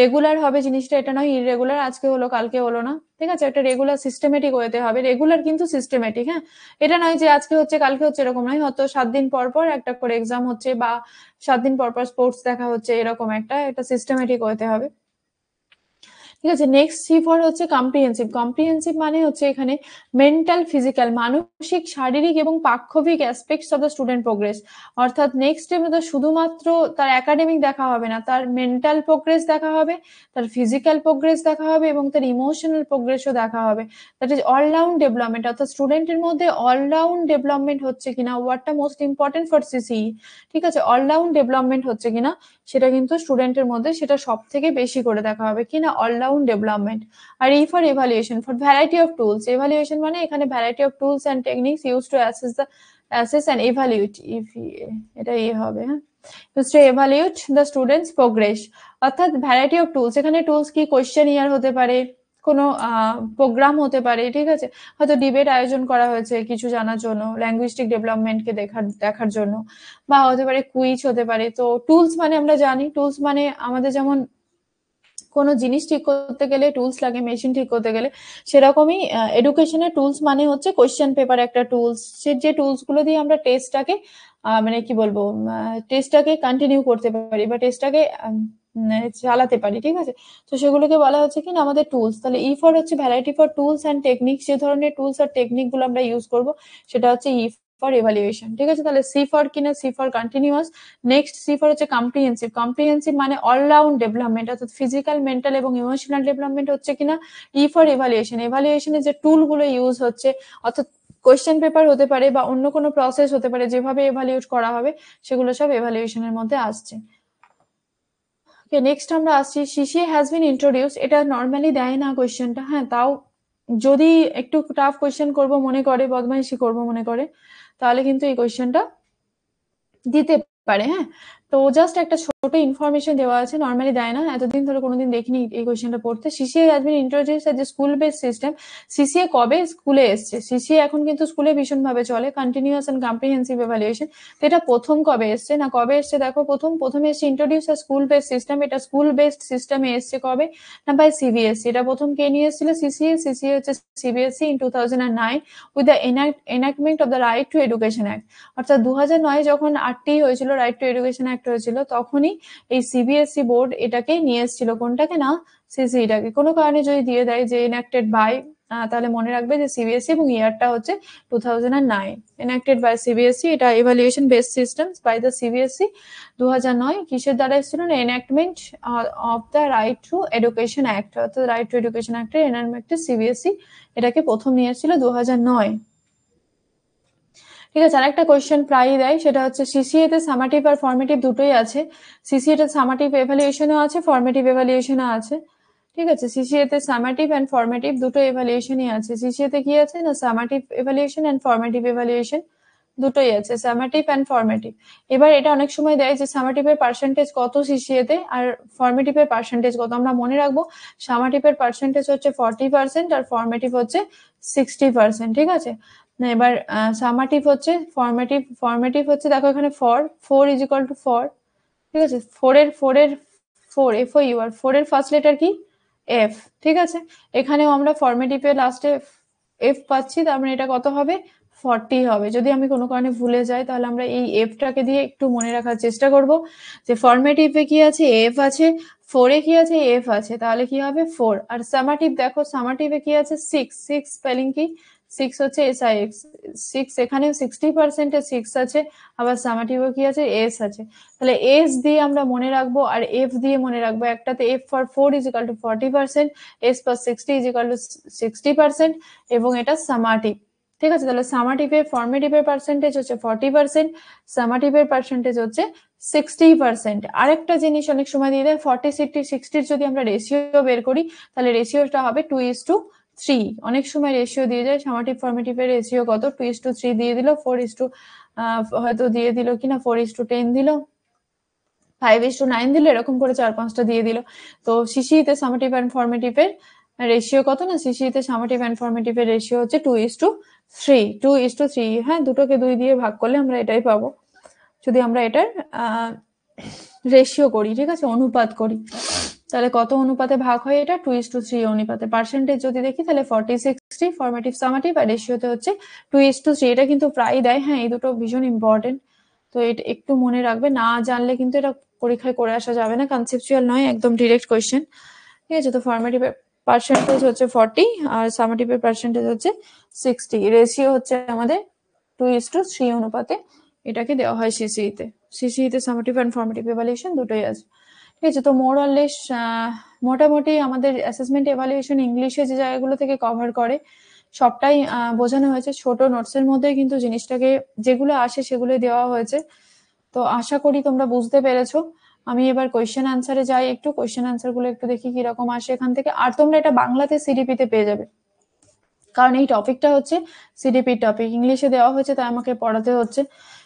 Regular হবে জিনিসটা, এটা নয় ইররেগুলার, আজকে হলো কালকে হলো না, ঠিক আছে? একটা রেগুলার সিস্টেমেটিক ওয়েতে হবে, রেগুলার কিন্তু সিস্টেমেটিক। হ্যাঁ, এটা নয় যে আজকে হচ্ছে কালকে হচ্ছে, এরকম নয়, হয়তো 7 দিন পর পর একটা করে এক্সাম হচ্ছে বা 7 দিন পর পর স্পোর্টস দেখা হচ্ছে, এরকম একটা সিস্টেমেটিক ওয়েতে হবে, ঠিক আছে? নেক্সট সি ফর হচ্ছে কম্প্রিহেন্সিভ। কম্প্রিহেন্সিভ মানে হচ্ছে এখানে মেন্টাল ফিজিক্যাল, মানসিক শারীরিক এবং পাক্ষবিক aspects of the student progress. অর্থাৎ নেক্সট মধ্যে শুধুমাত্র তার একাডেমিক দেখা হবে না, তার মেন্টাল প্রোগ্রেস দেখা হবে, তার ফিজিক্যাল প্রোগ্রেস দেখা হবে এবং তার ইমোশনাল প্রোগ্রেসও দেখা হবে। That is all-round development. অর্থাৎ স্টুডেন্টের মধ্যে অলরাউন্ড ডেভেলপমেন্ট হচ্ছে কিনা, ওয়ার্ডটা মোস্ট ইম্পর্টেন্ট ফর সিসি, ঠিক আছে? অলরাউন্ড ডেভেলপমেন্ট হচ্ছে কিনা সেটা কিন্তু স্টুডেন্টের মধ্যে সেটা সব থেকে বেশি করে দেখা হবে কিনা, অলরাউন্ড ডেভেলপমেন্ট। আর E for evaluation, for variety of tools. Evaluation মানে এখানে variety of tools and techniques use to assess and evaluate, এটা হবে, হ্যাঁ, use to evaluate the students progress. অর্থাৎ ভ্যারাইটি অফ টুলস, এখানে টুলস কি? কোয়েশ্চেন ইয়ার হতে পারে, কোনো প্রোগ্রাম হতে পারে, ঠিক আছে? হয়তো ডিবেট আয়োজন করা হয়েছে কিছু জানার জন্য, ল্যাঙ্গুইস্টিক ডেভেলপমেন্টকে দেখার জন্য, বা হতে পারে কুইজ হতে পারে। তো টুলস মানে আমরা জানি, টুলস মানে আমাদের যেমন কোনো জিনিস ঠিক করতে গেলে টুলস লাগে, মেশিন ঠিক করতে গেলে, সেরকমই এডুকেশনের টুলস মানে হচ্ছে কোয়েশ্চেন পেপার একটা টুলস। যে টুলস গুলো দিয়ে আমরা টেস্টটাকে মানে কি বলবো, টেস্টটাকে কন্টিনিউ করতে পারি বা টেস্টটাকে চালাতে পারি, ঠিক আছে? তো সেগুলোকে বলা হচ্ছে কি না আমাদের টুলস। তাহলে ই ফর হচ্ছে variety for tools and technique, যে ধরনের টুলস আর টেকনিক গুলো আমরা ইউজ করব সেটা হচ্ছে ই ফর এভালুয়েশন, ঠিক আছে? তাহলে সি ফর কিনা, C for continuous. Next C for হচ্ছে কম্প্রিহেন্সিভ। কম্প্রিহেন্সিভ মানে অলরাউন্ড ডেভেলপমেন্ট, অর্থাৎ ফিজিক্যাল, মেন্টাল এবং ইমোশনাল ডেভেলপমেন্ট হচ্ছে কিনা। ই ফর এভালুয়েশন, এভালুয়েশনের যে টুল গুলো ইউজ হচ্ছে, অর্থাৎ কোয়েশ্চেন পেপার হতে পারে বা অন্য কোনো প্রসেস হতে পারে, যেভাবে এভালুয়েট করা হবে সেগুলো সব এভালুয়েশনের মধ্যে আসছে। ওকে, নেক্সট আমরা আসছি সিসি হ্যাজ বিন ইন্ট্রোডিউস। এটা নর্মালি দেয় না কোয়েশ্চেনটা, হ্যাঁ, তাও যদি একটু টাফ কোয়েশ্চেন করব মনে করে, বদমাইশি করব মনে করে, তাহলে কিন্তু এই কোয়েশ্চেনটা দিতে পারে। হ্যাঁ, তো জাস্ট একটা ছোট ইনফরমেশন দেওয়া আছে, নর্মালি দেয় না, এতদিন ধরে কোনোদিন দেখিনি এই কোয়েশ্চেনটা পড়তে। CCA has been introduce as a school base system. CCA কবে স্কুলে এসছে? সিসিএ এখন কিন্তু স্কুলে ভীষণ ভাবে চলে, কন্টিনিউয়াস এন্ড কম্প্রিহেন্সিভ এভালুয়েশন। তো এটা প্রথম কবে এসছে না, কবে এসছে দেখো, প্রথমে এসছে ইন্ট্রোডিউস এ স্কুল বেস সিস্টেম। এটা স্কুল বেসড সিস্টেমে এসছে কবে না, বাই সিবিএসসি। এটা প্রথম কে নিয়ে এসেছিল? সিসিএ হচ্ছে CBSE in 2009 with the enactment of the right to education act. অর্থাৎ 2009 যখন আটটি হয়েছিল, রাইট টু এডুকেশন অ্যাক্ট হয়েছিল, তখনই এই সিবিএসসি বোর্ড এটাকে নিয়ে এসেছিল, কোনটাকে না, সিসিটাকে। কোনো কারণে যদি দিয়ে দেয় যে এনাক্টেড বাই, তাহলে মনে রাখবে যে সিবিএসসি এবং ইয়ারটা হচ্ছে 2009, এনাক্টেড বাই সিবিএসসি। এটা evaluation based systems by the CBSE 2009 কিসের দ্বারা এসেছিল না, enactment of the right to education act, অর্থাৎ রাইট টু এডুকেশন অ্যাক্টের এনাক্টমেন্টে সিবিএসসি এটাকে প্রথম নিয়ে এসেছিল 2009, ঠিক আছে? আরেকটা কোয়েশ্চেন প্রায়ই দেয়, সেটা হচ্ছে সিসিএ তে সামাটিভ আর ফর্মেটিভ দুটোই আছে। সিসিএ তে সামাটিভ এভালুয়েশনও আছে, ফর্মেটিভ এভালুয়েশনও আছে, ঠিক আছে? সিসিএ তে সামাটিভ এন্ড ফর্মেটিভ দুটো এভালুয়েশনই আছে। সিসিএ তে কি আছে না, summative evaluation and formative evaluation, দুটোই আছে, সামেটিভ অ্যান্ড ফর্মেটিভ। এবার এটা অনেক সময় দেয় যে সামেটিভের পার্সেন্টেজ কত সিসিএতে আর ফর্মেটিভের পার্সেন্টেজ কত। আমরা মনে রাখবো সামেটিভের পার্সেন্টেজ হচ্ছে 40% আর ফর্মেটিভ হচ্ছে 60%, ঠিক আছে। এবার সামেটিভ হচ্ছে ফর্মেটিভ হচ্ছে, দেখো এখানে ফোর ইজ ইকুয়াল টু 4, ঠিক আছে। ফোর এফ ও ইউ, আর 4 এর ফার্স্ট লেটার কি? এফ, ঠিক আছে। এখানেও আমরা ফর্মেটিভে লাস্টে এফ পাচ্ছি, তার মানে এটা কত হবে? 40 হবে। যদি আমি কোনো কারণে ভুলে যাই তাহলে আমরা এই এফটাকে দিয়ে একটু মনে রাখার চেষ্টা করব যে ফর্মেটিভে কি আছে? এফ আছে, ফোরে কি আছে? এফ আছে, তাহলে কি হবে? 4। আর সামেটিভ দেখো, সামেটিভে কি আছে? 6 স্পেলিং কি? 6 হচ্ছে SIX, 6 এখানেও 60% এ 6 আছে, আবার সামেটিভেও কি আছে? এস আছে। তাহলে এস দিয়ে আমরা মনে রাখবো আর এফ দিয়ে মনে রাখবো। একটাতে F for 4 is equal to 40%, S plus 60 is equal to 60%, এবং এটা সামেটিভ, ঠিক আছে। তাহলে সামেটিভের ফর্মেটিভের পার্সেন্টেজ হচ্ছে 40%, সামেটিভের পার্সেন্টেজ হচ্ছে 60%। আরেকটা জিনিস অনেক সময় দিয়ে দেয় 40-60-60 যদি আমরা রেশিও বের করি তাহলে রেশিওটা হবে 2:3। অনেক সময় রেশিও দিয়ে যায়, সামেটিভ ফর্মেটিভের রেশিও কত? 2:3 দিয়ে দিল, 4 হয়তো দিয়ে দিল কিনা 4:10 দিল, 5:9 দিল, এরকম করে 4-5টা দিয়ে দিল। তো সিসিতে সামেটিভ অ্যান্ড ফর্মেটিভের রেশিও কত না? সিসিতে সামেটিভ অ্যান্ড ফর্মেটিভের রেশিও হচ্ছে 2:3। হ্যাঁ, দুটোকে 2 দিয়ে ভাগ করলে আমরা এটাই পাবো, যদি আমরা এটার রেশিও করি, ঠিক আছে, অনুপাত করি। তাহলে কত অনুপাতে ভাগ হয় এটা? 2:3 অনুপাতে। পার্সেন্টেজ যদি দেখি তাহলে 40-60 ফর্মেটিভ সামেটিভ, আর রেশিওতে হচ্ছে 2:3। এটা কিন্তু প্রায় দেয়, হ্যাঁ, এই দুটো ভীষণ ইম্পর্টেন্ট, তো এটা একটু মনে রাখবে। না জানলে কিন্তু এটা পরীক্ষায় করে আসা যাবে না, কনসেপচুয়াল নয়, একদম ডিরেক্ট কোয়েশ্চেন, ঠিক আছে। তো ফর্মেটিভের পার্সেন্টেজ হচ্ছে 40 আর সামেটিভের পার্সেন্টেজ হচ্ছে 60। রেশিও হচ্ছে আমাদের 2:3 অনুপাতে এটাকে দেওয়া হয় সিসিইতে। সিসিইতে সামেটিভ অ্যান্ড ফর্মেটিভ এভালুয়েশন দুটোই আছে, ঠিক আছে। তো মোর অর লেস মোটামুটি আমাদের অ্যাসেসমেন্ট এভালুয়েশন ইংলিশে যে জায়গাগুলো থেকে কভার করে সবটাই বোঝানো হয়েছে। ছোট নোটসের মধ্যে কিন্তু জিনিসটাকে যেগুলো আসে সেগুলো দেওয়া হয়েছে। তো আশা করি তোমরা বুঝতে পেরেছো। আমি এবার কোয়েশ্চেন আনসারে যাই, একটু কোয়েশ্চেন আনসার গুলো একটু দেখি কিরকম আসে এখান থেকে। আর তোমরা এটা বাংলাতে সিডিপিতে পেয়ে যাবে, কারণ এই টপিকটা হচ্ছে সিডিপির টপিক, ইংলিশে দেওয়া হয়েছে তাই আমাকে পড়াতে হচ্ছে,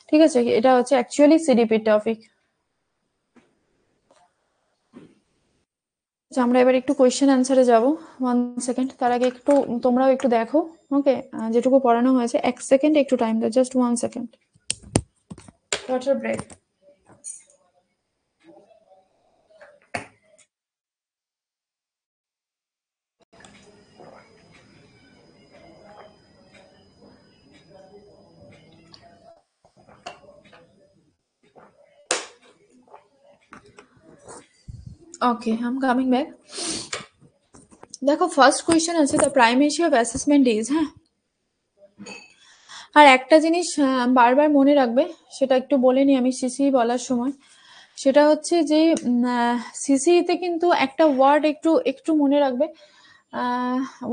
ঠিক আছে। এটা হচ্ছে অ্যাকচুয়ালি সিডিপির টপিক। আমরা এবার একটু কোয়েশ্চেন আনসারে যাব। 1 সেকেন্ড, তার আগে একটু তোমরাও একটু দেখো, ওকে। যেটুকু পড়ানো হয়েছে 1 সেকেন্ড একটু টাইম দাও, just 1 second, water break. Okay, I'm coming back. দেখো ফার্স্ট কোয়েশ্চেন আছে, the primacy of assessment is, হ্যাঁ। আর একটা জিনিস বারবার মনে রাখবে, সেটা একটু বলে নি আমি সিসি বলার সময়, সেটা হচ্ছে যে সিসিতে কিন্তু একটা ওয়ার্ড একটু একটু মনে রাখবে।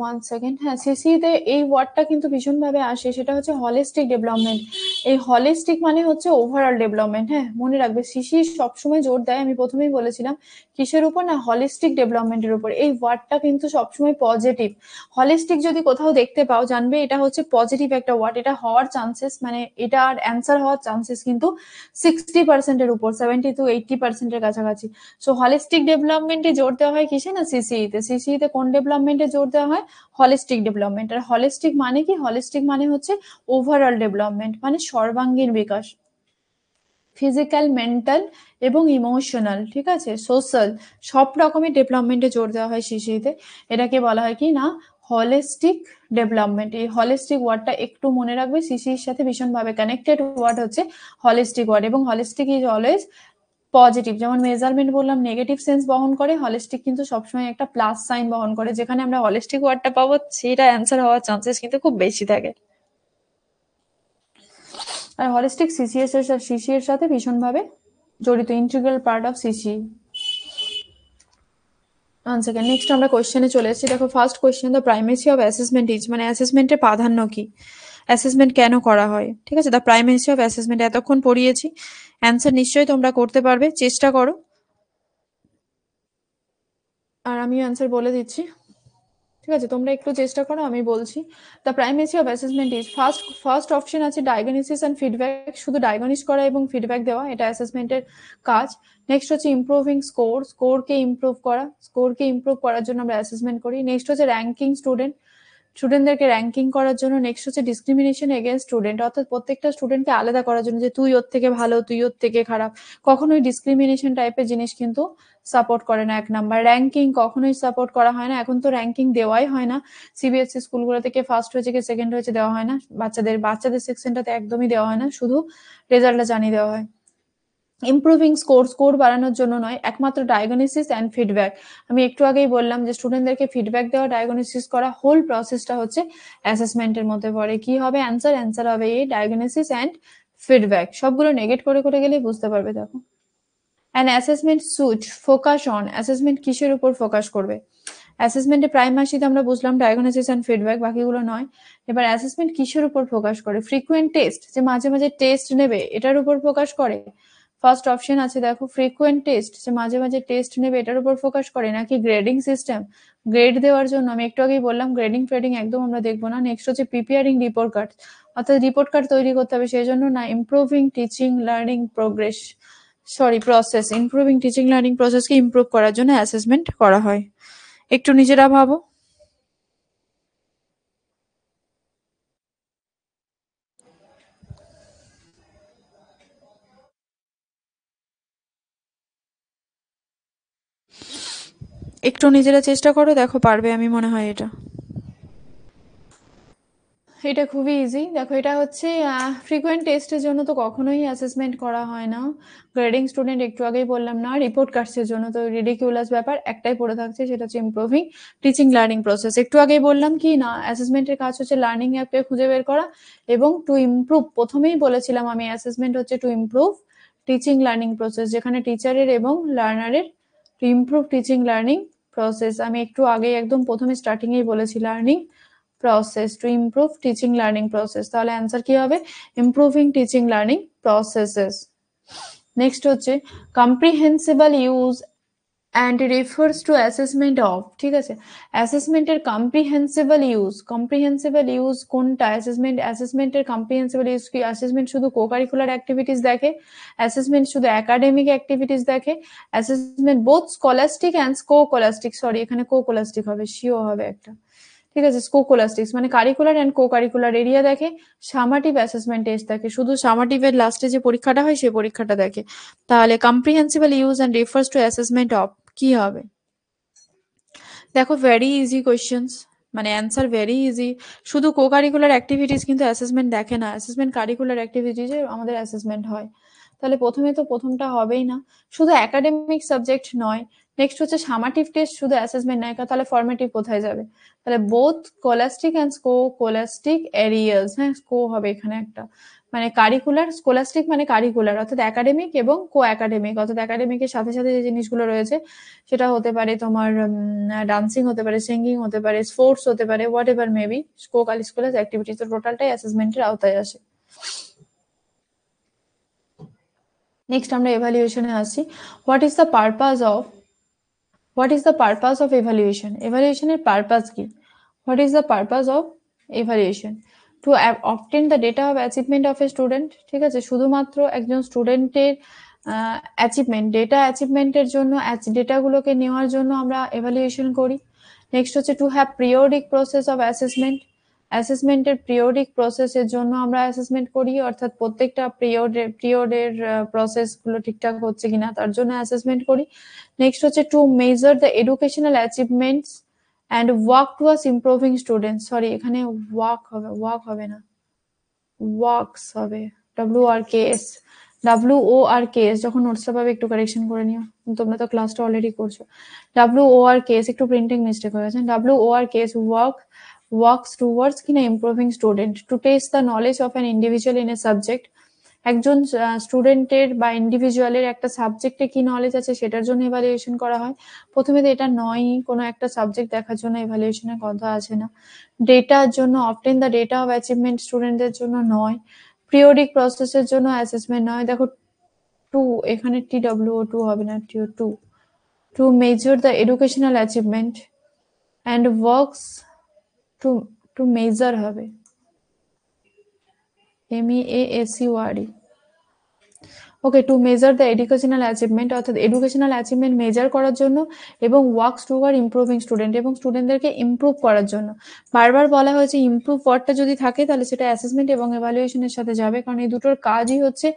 1 সেকেন্ড, হ্যাঁ, সিসিতে এই ওয়ার্ডটা কিন্তু ভীষণভাবে আসে, সেটা হচ্ছে হলিস্টিক ডেভেলপমেন্ট। এই হলিস্টিক মানে হচ্ছে ওভারঅল ডেভেলপমেন্ট, হ্যাঁ, মনে রাখবে। সিসি সবসময় জোর দেয়, আমি প্রথমেই বলেছিলাম, কিসের উপর না? হলিস্টিক ডেভেলপমেন্টের উপর। এই ওয়ার্ডটা কিন্তু সবসময় পজিটিভ। হলিস্টিক যদি কোথাও দেখতে পাও জানবে এটা হচ্ছে পজিটিভ একটা ওয়ার্ড, এটা হওয়ার চান্সেস, মানে এটা আর অ্যান্সার হওয়ার চান্সেস কিন্তু 60%-এর উপর, 70-80%-এর কাছাকাছি। সো হলিস্টিক ডেভেলপমেন্টে জোর দেওয়া হয় কিসে না? সিসিইতে। সিসিইতে কোন ডেভেলপমেন্টে জোর দেওয়া হয়? Holistic development. আর হলিস্টিক মানে কি? হলিস্টিক মানে হচ্ছে ওভারঅল ডেভেলপমেন্ট, মানে সর্বাঙ্গীন বিকাশ, ফিজিক্যাল, মেন্টাল এবং ইমোশনাল, ঠিক আছে, সোশ্যাল, সব রকমের ডেভেলপমেন্টে জোর দেওয়া হয় সিসিইতে। এটাকে বলা হয় কি না? Holistic development. এই হলিস্টিক ওয়ার্ডটা একটু মনে রাখবে, সিসির সাথে ভীষণভাবে কানেক্টেড ওয়ার্ড হচ্ছে হলিস্টিক ওয়ার্ড, এবং হলিস্টিক ইজ অলওয়েজ পজিটিভ। যেমন মেজারমেন্ট বললাম নেগেটিভ সেন্স বহন করে, হলিস্টিক কিন্তু সবসময় একটা প্লাস সাইন বহন করে। যেখানে আমরা হলিস্টিক ওয়ার্ডটা পাবো সেটা অ্যান্সার হওয়ার চান্সেস কিন্তু খুব বেশি থাকে। আর হলিস্টিক সিসি এর সাথে ভীষণভাবে জড়িত, integral part of CC. One second, next আমরা কোয়েশ্চেনে চলে এসেছি। দেখো first question, the primacy of assessment is, মানে অ্যাসেসমেন্টের প্রাধান্য কি, অ্যাসেসমেন্ট কেন করা হয়, ঠিক আছে। দ্য প্রাইমেসি অফ অ্যাসেসমেন্ট এতক্ষণ পড়িয়েছি, অ্যান্সার নিশ্চয়ই তোমরা করতে পারবে, চেষ্টা করো। আর আমিও অ্যান্সার বলে দিচ্ছি, ঠিক আছে, তোমরা একটু চেষ্টা করো, আমি বলছি। The primacy of assessment is first option আছে ডায়াগনোসিস অ্যান্ড ফিডব্যাক, শুধু ডায়াগনোস করা এবং ফিডব্যাক দেওয়া, এটা অ্যাসেসমেন্টের কাজ। নেক্সট হচ্ছে ইমপ্রুভিং স্কোরকে ইমপ্রুভ করার জন্য আমরা অ্যাসেসমেন্ট করি। নেক্সট হচ্ছে র্যাঙ্কিং স্টুডেন্টদেরকে র্যাঙ্কিং করার জন্য। নেক্সট হচ্ছে ডিসক্রিমিনেশন এগেনস্ট স্টুডেন্ট, অর্থাৎ প্রত্যেকটা স্টুডেন্টকে আলাদা করার জন্য, যে তুই ওর থেকে ভালো, তুই ওর থেকে খারাপ, কখনোই ডিসক্রিমিনেশন টাইপের জিনিস কিন্তু সাপোর্ট করে না। 1 নাম্বার, র্যাঙ্কিং কখনোই সাপোর্ট করা হয় না, এখন তো র্যাঙ্কিং দেওয়াই হয় না, সিবিএসসি স্কুলগুলো থেকে ফার্স্ট হয়েছে কি সেকেন্ড হয়েছে দেওয়া হয় না, বাচ্চাদের সেকশনটাতে একদমই দেওয়া হয় না, শুধু রেজাল্টটা জানিয়ে দেওয়া হয়। ইমপ্রুভিং স্কোর বাড়ানোর জন্য নয়, একমাত্র ডায়াগনোসিস অ্যান্ড ফিডব্যাক। আমি একটু আগেই বললাম যে স্টুডেন্টদেরকে ফিডব্যাক দেওয়া, ডায়াগনোসিস করা, হোল প্রসেসটা হচ্ছে অ্যাসেসমেন্টের মধ্যে পড়ে। কি হবে অ্যান্সার হবে এই ডায়াগনোসিস অ্যান্ড ফিডব্যাক। সবগুলো নেগেট করে করে গেলেই বুঝতে পারবে। দেখো, an assessment should focus on, assessment কিসের উপর ফোকাস করবে? অ্যাসেসমেন্টে প্রাইমাসিতে আমরা বুঝলাম ডায়াগনোসিস অ্যান্ড ফিডব্যাক, বাকিগুলো নয়। এবার অ্যাসেসমেন্ট কিসের উপর ফোকাস করে? ফ্রিকুয়েন্ট টেস্ট, যে মাঝে মাঝে টেস্ট নেবে, এটার উপর ফোকাস করে। ফার্স্ট অপশন আছে দেখো, ফ্রিকুয়েন্ট টেস্ট, যে মাঝে মাঝে টেস্ট নেবে, এটার উপর ফোকাস করে, নাকি গ্রেডিং সিস্টেম, গ্রেড দেওয়ার জন্য? আমি একটু আগেই বললাম গ্রেডিং ফ্রেডিং একদম আমরা দেখবো না। নেক্সট হচ্ছে প্রিপেয়ারিং রিপোর্ট কার্ড, অর্থাৎ রিপোর্ট কার্ড তৈরি করতে হবে, সেই জন্য না। Improving teaching learning process, improving teaching learning প্রসেসকে ইমপ্রুভ করার জন্য অ্যাসেসমেন্ট করা হয়। একটু নিজেরা ভাবো। একটু নিজেরা চেষ্টা করো, দেখো পারবে, আমি মনে হয় এটা। এটা খুবই ইজি। দেখো, এটা হচ্ছে ফ্রিকোয়েন্ট টেস্টের জন্য তো কখনোই অ্যাসেসমেন্ট করা হয় না। গ্রেডিং স্টুডেন্ট একটু আগেই বললাম না। রিপোর্ট কার্ডসের জন্য তো রিডিকিউলাস ব্যাপার, একটাই পড়ে থাকছে, সেটা হচ্ছে ইমপ্রুভিং টিচিং লার্নিং প্রসেস। একটু আগেই বললাম কি না, অ্যাসেসমেন্টের কাজ হচ্ছে লার্নিং অ্যাপকে খুঁজে বের করা এবং টু ইমপ্রুভ। প্রথমেই বলেছিলাম আমি, অ্যাসেসমেন্ট হচ্ছে to improve teaching learning process, যেখানে টিচারের এবং লার্নারের, to improve teaching learning process. আমি একটু আগে একদম প্রথমে স্টার্টিংয়েই বলেছি learning process, to improve teaching learning process. তাহলে অ্যান্সার কি হবে? Improving teaching learning processes. Next হচ্ছে comprehensible use and refers to assessment of. ঠিক আছে, অ্যাসেসমেন্টের কম্প্রিহেন্সিবল ইউজ কোনটা? অ্যাসেসমেন্টের কম্প্রিহেন্সিবল ইউজ কি? অ্যাসেসমেন্ট শুধু কো কারিকুলার অ্যাক্টিভিটিস দেখে, অ্যাসেসমেন্ট শুধু একাডেমিক অ্যাক্টিভিটিস দেখে, assessment both scholastic and co-scholastic, sorry এখানে কো-কোলাস্টিক হবে, শিও হবে একটা। ঠিক আছে, স্কোকোলাস্টিক্স মানে curricular and co curricular area দেখে, সামাটিভ অ্যাসেসমেন্ট টেস্ট দেখে, শুধু সামাটিভের লাস্টে যে পরীক্ষাটা হয় সেই পরীক্ষাটা দেখে। তাহলে comprehensible use and refers to assessment of কি হবে? দেখো, ভেরি ইজি কোয়েশ্চেন্স, মানে অ্যান্সার ভেরি ইজি। শুধু কো কারিকুলার অ্যাক্টিভিটিস কিন্তু অ্যাসেসমেন্ট দেখে না, অ্যাসেসমেন্ট কারিকুলার অ্যাক্টিভিটিসে আমাদের অ্যাসেসমেন্ট হয়। তাহলে প্রথমে তো প্রথমটা হবেই না। শুধু একাডেমিক সাবজেক্ট নয়। নেক্সট হচ্ছে সামাটিভ টেস্ট, শুধু অ্যাসেসমেন্ট নয়, তাহলে ফর্মেটিভ কোথায় যাবে? তাহলে বোথ কোলাস্টিক অ্যান্ড কোলাস্টিক এরিয়াস, হ্যাঁ স্কো হবে এখানে একটা, মানে কারিকুলার, স্কোলাস্টিক মানে কারিকুলার, অর্থাৎ একাডেমিক এবং কো একাডেমিক, অর্থাৎ একাডেমিকের সাথে সাথে যে জিনিসগুলো রয়েছে, সেটা হতে পারে তোমার ডান্সিং হতে পারে, সিঙ্গিং হতে পারে, স্পোর্টস হতে পারে, whatever maybe, co curricular activities, তো টোটালটাই অ্যাসেসমেন্টের আওতায় আসে। নেক্সট আমরা এভালুয়েশনে আসছি। What is the purpose of evaluation? এভালুয়েশনের পারপাস কি? What is the purpose of evaluation? To obtain the data of achievement of a student. ঠিক আছে, শুধুমাত্র একজন স্টুডেন্টের অ্যাচিভমেন্টের জন্য, ডেটাগুলোকে নেওয়ার জন্য আমরা এভালুয়েশন করি। নেক্সট হচ্ছে to have periodic process of অ্যাসেসমেন্টের পিরিয়ডিক প্রসেসের জন্য আমরা অ্যাসেসমেন্ট করি, অর্থাৎ প্রত্যেকটা পিরিয়ডের প্রসেসগুলো ঠিকঠাক হচ্ছে কিনা তার জন্য অ্যাসেসমেন্ট করি। নেক্সট হচ্ছে to measure the educational achievements and work towards improving students, sorry এখানে ওয়ার্ক হবে না, ওয়ার্কস হবে, WORKS। যখন নোটসটা পাবে একটু কারেকশন করে নিও, তোমরা তো ক্লাসটা অলরেডি করছো। WORKS, একটু প্রিন্টিং মিস্টেক হয়ে গেছে। WORKS, ওয়ার্কস টুয়ার্ডস কিনা improving student, to test the knowledge of an individual in a subject. একজন স্টুডেন্টের বা ইন্ডিভিজুয়ালের একটা সাবজেক্টে কি নলেজ আছে সেটার জন্য এভালুয়েশন করা হয়। প্রথমে তো এটা নয়ই, কোনো একটা সাবজেক্ট দেখার জন্য এভালুয়েশনের কথা আছে না। ডেটার জন্য, obtain the data of achievement স্টুডেন্টদের জন্য নয়। পিরিয়ডিক প্রসেসের জন্য অ্যাসেসমেন্ট নয়। দেখো, টু এখানে TWO2 হবে না, to measure the educational achievement, and works to measure হবে, MEASURE। Okay, to measure the educational achievement, অর্থাৎ এডুকেশনাল অ্যাচিভমেন্ট মেজার করার জন্য, এবং ওয়ার্কস টুয়ার্ড ইমপ্রুভিং স্টুডেন্ট, এবং স্টুডেন্টদেরকে ইমপ্রুভ করার জন্য। বারবার বলা হয়েছে ইমপ্রুভ ওয়ার্ডটা যদি থাকে তাহলে সেটা অ্যাসেসমেন্ট এবং এভালুয়েশনের সাথে যাবে, কারণ এই দুটোর কাজই হচ্ছে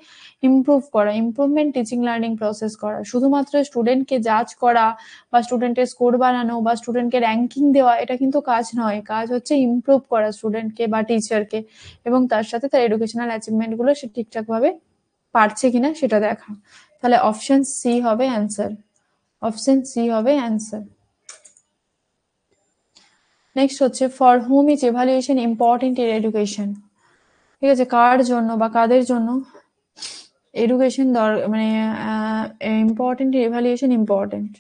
ইমপ্রুভ করা, ইমপ্রুভমেন্ট টিচিং লার্নিং প্রসেস করা। শুধুমাত্র স্টুডেন্টকে জাজ করা বা স্টুডেন্টের স্কোর বানানো বা স্টুডেন্টকে র্যাঙ্কিং দেওয়া এটা কিন্তু কাজ নয়, কাজ হচ্ছে ইমপ্রুভ করা স্টুডেন্টকে বা টিচারকে, এবং তার সাথে তার এডুকেশনাল অ্যাচিভমেন্টগুলো সে ঠিকঠাকভাবে পারছে কিনা সেটা দেখা। তাহলে অপশন সি হবে অ্যান্সার, অপশন সি হবে অ্যান্সার। নেক্সট হচ্ছে for hmm is evaluation important in education. ঠিক আছে, কার জন্য বা কাদের জন্য এডুকেশন মানে ইম্পর্টেন্ট, এভালুয়েশন ইম্পর্টেন্ট।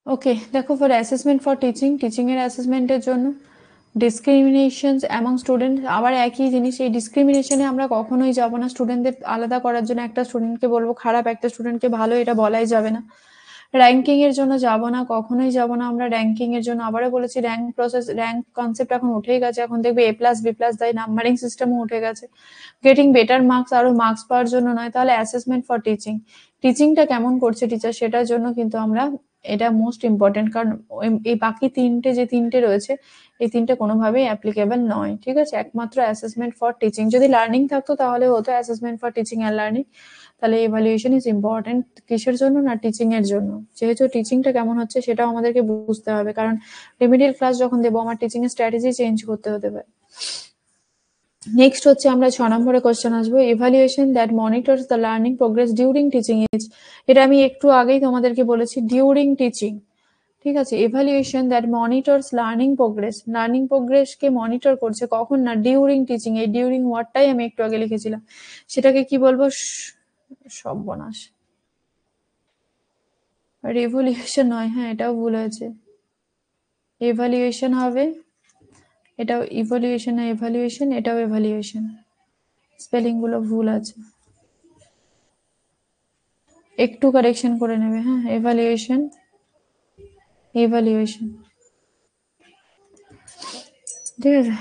ওকে, দেখো for assessment for teaching, teaching এর অ্যাসেসমেন্টের জন্য। ডিসক্রিমিনেশনস অ্যামং স্টুডেন্ট, আবার একই জিনিস, এই ডিসক্রিমিনেশনে আমরা কখনোই যাব না স্টুডেন্টদের আলাদা করার জন্য, একটা স্টুডেন্টকে বলবো খারাপ, একটা স্টুডেন্টকে ভালো, এটা বলাই যাবে না। র্যাঙ্কিং এর জন্য যাব না, কখনোই যাব না আমরা র্যাঙ্কিং এর জন্য। আবারও বলেছি র্যাঙ্ক প্রসেস, র্যাঙ্ক কনসেপ্ট এখন উঠেই গেছে, এখন দেখবে A+B+, তাই নাম্বারিং সিস্টেমও উঠে গেছে। গেটিং বেটার মার্কস, আরো মার্কস পাওয়ার জন্য নয়। তাহলে অ্যাসেসমেন্ট ফর টিচিং, টিচিংটা কেমন করছে টিচার সেটার জন্য কিন্তু আমরা, এটা মোস্ট ইম্পর্টেন্ট, কারণ এই বাকি যে তিনটে রয়েছে এই তিনটে কোনোভাবেই অ্যাপ্লিকেবল নয়। ঠিক আছে, একমাত্র অ্যাসেসমেন্ট ফর টিচিং। যদি লার্নিং থাকতো তাহলে হতো assessment for teaching and learning. তাহলে এভালুয়েশন ইজ ইম্পর্টেন্ট কিসের জন্য না, টিচিং এর জন্য। যেহেতু টিচিংটা কেমন হচ্ছে সেটাও আমাদেরকে বুঝতে হবে, কারণ রেমিডিয়াল ক্লাস যখন দেবো আমার টিচিং এর স্ট্র্যাটেজি চেঞ্জ করতে হতে পারে। নেক্সট হচ্ছে আমরা 6 নম্বরে কোশ্চেন আসবো, evaluation that monitors the learning progress during teaching is. এটা আমি একটু আগেই তোমাদেরকে বলেছি, ডিউরিং টিচিং। ঠিক আছে, evaluation that monitors learning progress, learning প্রোগ্রেসকে মনিটর করছে কখন না, ডিউরিং টিচিং। এই ডিউরিং ওয়ার্ডটাই আমি একটু আগে লিখেছিলাম, সেটাকে কি বলবো, সর্বনাশ, রেভলিউশন নয়, হ্যাঁ এটাও ভুল হয়েছে, এভালুয়েশন হবে, এটাও ইভলিউশন, এভালুয়েশন, এটাও এভালুয়েশন, স্পেলিং গুলো ভুল আছে, একটু কারেকশন করে নেবে। হ্যাঁ, এভালুয়েশন, ইভালুয়েশন। ঠিক আছে,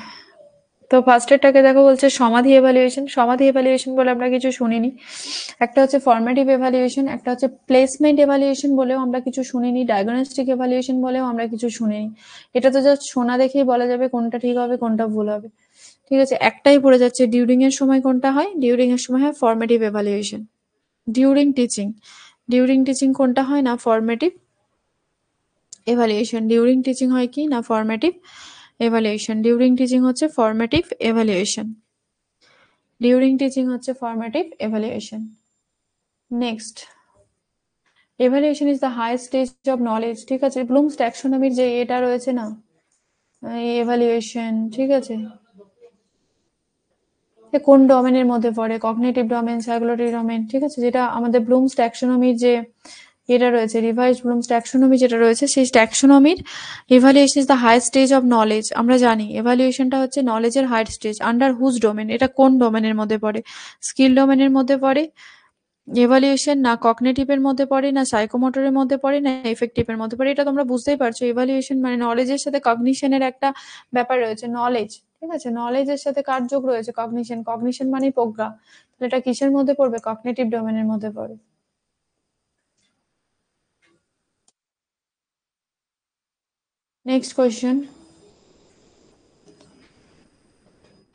তো ফার্স্টেরটাকে দেখো বলছে সমাধি এভালুয়েশন। সমাধি এভালুয়েশন বলে আমরা কিছু শুনিনি। একটা হচ্ছে ফর্মেটিভ এভালুয়েশন, একটা হচ্ছে প্লেসমেন্ট এভালুয়েশন বলেও আমরা কিছু শুনিনি, ডায়াগনস্টিক এভালুয়েশন বলেও আমরা কিছু শুনিনি। এটা তো জাস্ট শোনা দেখেই বলা যাবে কোনটা ঠিক হবে কোনটা ভুল হবে। ঠিক আছে, একটাই পড়ে যাচ্ছে, ডিউরিং এর সময় কোনটা হয়, ডিউরিং এর সময় হয় formative evaluation. During teaching, during teaching কোনটা হয় না, ফর্মেটিভ এভালুয়েশন। ডিউরিং টিচিং হয় কি না, ফর্মেটিভ এভালুয়েশন। ডিউরিং টিচিং হচ্ছে ফর্মেটিভ এভালুয়েশন, ডিউরিং টিচিং হচ্ছে formative evaluation. Next, evaluation is the highest stage of knowledge. ঠিক আছে, ব্লুমস ট্যাক্সোনমির যে এটা রয়েছে না, এভালুয়েশন, ঠিক আছে, কোন ডোমেনের মধ্যে পড়ে, কগনিটিভ ডোমেন, সাইকোলজি ডোমেন। ঠিক আছে, যেটা আমাদের ব্লুমস ট্যাক্সোনমির যে এটা রয়েছে, রিভাইজ ব্লুমস ট্যাক্সোনমি যেটা রয়েছে, সেই ট্যাক্সোনমির evaluation is the highest stage of knowledge. আমরা জানি এভালুয়েশনটা হচ্ছে নলেজের highest stage, under whose domain, এটা কোন ডোমেনের মধ্যে পড়ে, স্কিল ডোমেনের মধ্যে পড়ে এভালুয়েশন, না কগনিটিভের মধ্যে পড়ে, না সাইকোমোটরের মধ্যে পড়ে, না এফেক্টিভের মধ্যে পড়ে। এটা তোমরা বুঝতেই পারছো, এভালুয়েশন মানে নলেজের সাথে কগনিশনের একটা ব্যাপার রয়েছে, নলেজ। ঠিক আছে, নলেজের সাথে কার যোগ রয়েছে, কগনিশন, কগনিশন মানে প্রজ্ঞা। তাহলে এটা কিসের মধ্যে পড়বে, কগনিটিভ ডোমেনের মধ্যে পড়ে। Next question,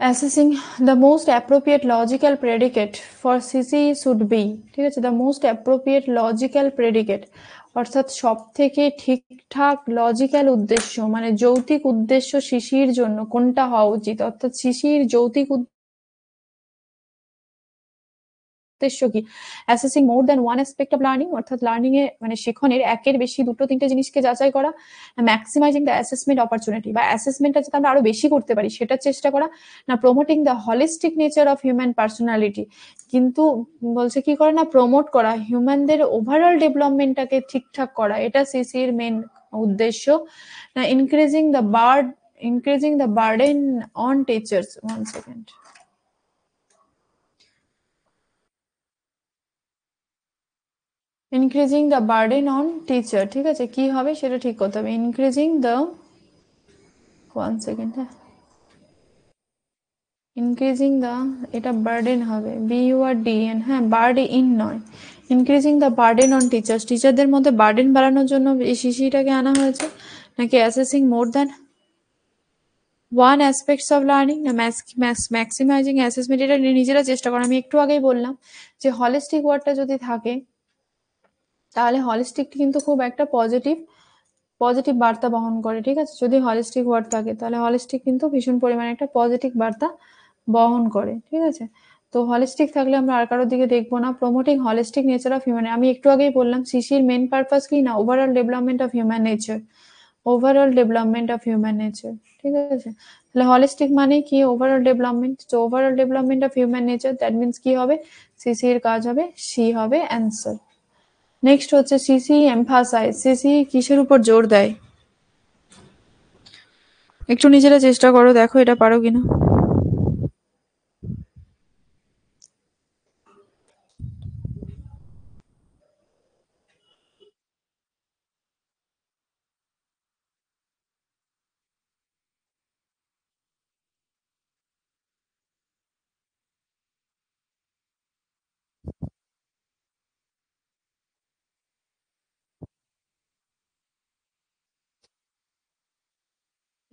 assessing the most appropriate logical predicate for CC should be। ঠিক আছে, the most appropriate logical predicate, অর্থাৎ সব থেকে ঠিকঠাক লজিক্যাল উদ্দেশ্য মানে যৌক্তিক উদ্দেশ্য শিশির জন্য কোনটা হওয়া উচিত, অর্থাৎ শিশির যৌক্তিক উদ্দেশ্য কি, assessing more than one aspect of learning, অর্থাৎ লার্নিং এ মানে শিখনের একের বেশি দুটো তিনটে জিনিসকে যাচাই করা, ম্যাক্সিমাইজিং দ্য অ্যাসেসমেন্ট অপরচুনিটি, বা অ্যাসেসমেন্টটা যাতে আমরা আরো বেশি করতে পারি সেটার চেষ্টা করা, না promoting the holistic nature of human personality, কিন্তু বলছে কি করে না, প্রমোট করা হিউম্যানদের ওভারঅল ডেভেলপমেন্টটাকে ঠিকঠাক করা, এটা সিসির মেন উদ্দেশ্য, না increasing the burden on teachers. One second, increasing the burden on teacher, ঠিক আছে, কি হবে সেটা ঠিক করতে হবে। ইনক্রিজিং দ্য, 1 সেকেন্ড, হ্যাঁ, ইনক্রিজিং দ্য, এটা বার্ডেন হবে, BURDEN, হ্যাঁ, বার্ডেন নয়, increasing the burden on teachers, টিচারদের মধ্যে বার্ডেন বাড়ানোর জন্য এই শিশিটাকে আনা হয়েছে, নাকি assessing more than one aspects of learning, না ম্যাক্সিমাইজিং অ্যাসেসমেন্ট, এটা নিজেরা চেষ্টা করো। আমি একটু আগেই বললাম যে হলিস্টিক ওয়ার্ডটা যদি থাকে তাহলে হলিস্টিক কিন্তু খুব একটা পজিটিভ পজিটিভ বার্তা বহন করে, ঠিক আছে, যদি হলিস্টিক ওয়ার্ড থাকে তাহলে হলিস্টিক কিন্তু ভীষণ পরিমাণে একটা পজিটিভ বার্তা বহন করে, ঠিক আছে। তো হলিস্টিক থাকলে আমরা আর কারোর দিকে দেখবো না। Promoting holistic nature of human, আমি একটু আগেই বললাম সিসির মেন পারপাস কি না, overall development of human nature, overall development of human nature, ঠিক আছে। তাহলে হলিস্টিক মানে কি, ওভারঅল ডেভেলপমেন্ট, তো overall development of human nature, that means কি হবে, সিসির কাজ হবে, সি হবে অ্যান্সার। নেক্সট হচ্ছে সিসি এমফাসাইজ, সিসি কিসের উপর জোর দেয়, একটু নিজেরা চেষ্টা করো, দেখো এটা পারো কিনা।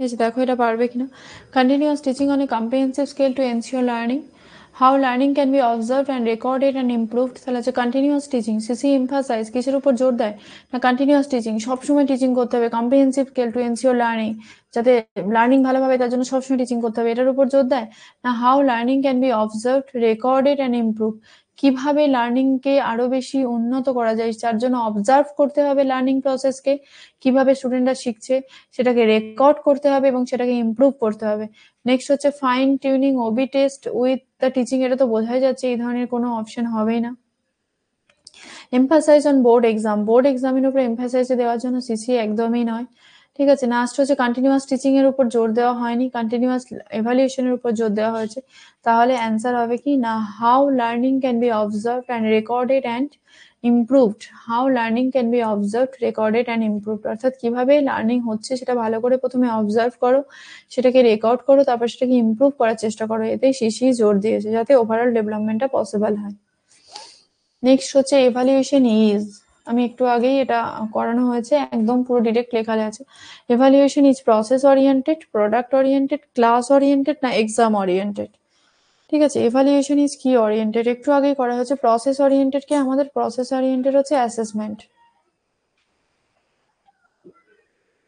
ঠিক আছে, দেখো এটা পারবে কিনা। Continuous teaching on a comprehensive scale to ensure learning, how learning can be observe and recorded and improved. তাহলে হচ্ছে কন্টিনিউয়াস টিচিং, সিসি এমফাসাইজ কিসের উপর জোর দেয়, না কন্টিনিউয়াস টিচিং, সবসময় টিচিং করতে হবে, comprehensive scale to ensure learning, যাতে লার্নিং ভালোভাবে তার জন্য সবসময় টিচিং করতে হবে, এটার উপর জোর দেয়। না how learning can be observed recorded and improve, কিভাবে লার্নিংকে আরো বেশি উন্নত করা যায় তার জন্য অবজার্ভ করতে হবে লার্নিং প্রসেসকে, কিভাবে স্টুডেন্টরা শিখছে সেটাকে রেকর্ড করতে হবে এবং সেটাকে ইমপ্রুভ করতে হবে। নেক্সট হচ্ছে fine tuning of test with the teaching, এটা তো বোঝাই যাচ্ছে এই ধরনের কোনো অপশন হবেই না। Emphasise on board exam, board এক্সামের উপর এমফাসাইজ দেওয়ার জন্য সিসি একদমই নয়, ঠিক আছে। লাস্ট হচ্ছে কন্টিনিউয়াস টিচিং এর উপর জোর দেওয়া হয়নি, কন্টিনিউয়াস এভালুয়েশনের উপর জোর দেওয়া হয়েছে, তাহলে অ্যান্সার হবে কি না how learning can be observed and recorded and improved, how learning can be observed recorded and improved, অর্থাৎ কিভাবে লার্নিং হচ্ছে সেটা ভালো করে প্রথমে অবজার্ভ করো, সেটাকে রেকর্ড করো, তারপর সেটাকে ইমপ্রুভ করার চেষ্টা করো, এতেই সিসি জোর দিয়েছে যাতে ওভারঅল ডেভেলপমেন্টটা পসিবল হয়। নেক্সট হচ্ছে এভালুয়েশন ইজ, আমি একটু আগেই এটা করানো হয়েছে, একদম পুরো ডিরেক্ট লেখা আছে। Evaluation is process oriented, product oriented, class oriented, না এক্সাম ওরিয়েন্টেড, ঠিক আছে। এভালুয়েশন ইজ কি ওরিয়েন্টেড, একটু আগেই করা হয়েছে। প্রসেস ওরিয়েন্টেড কি, আমাদের প্রসেস ওরিয়েন্টেড হচ্ছে অ্যাসেসমেন্ট,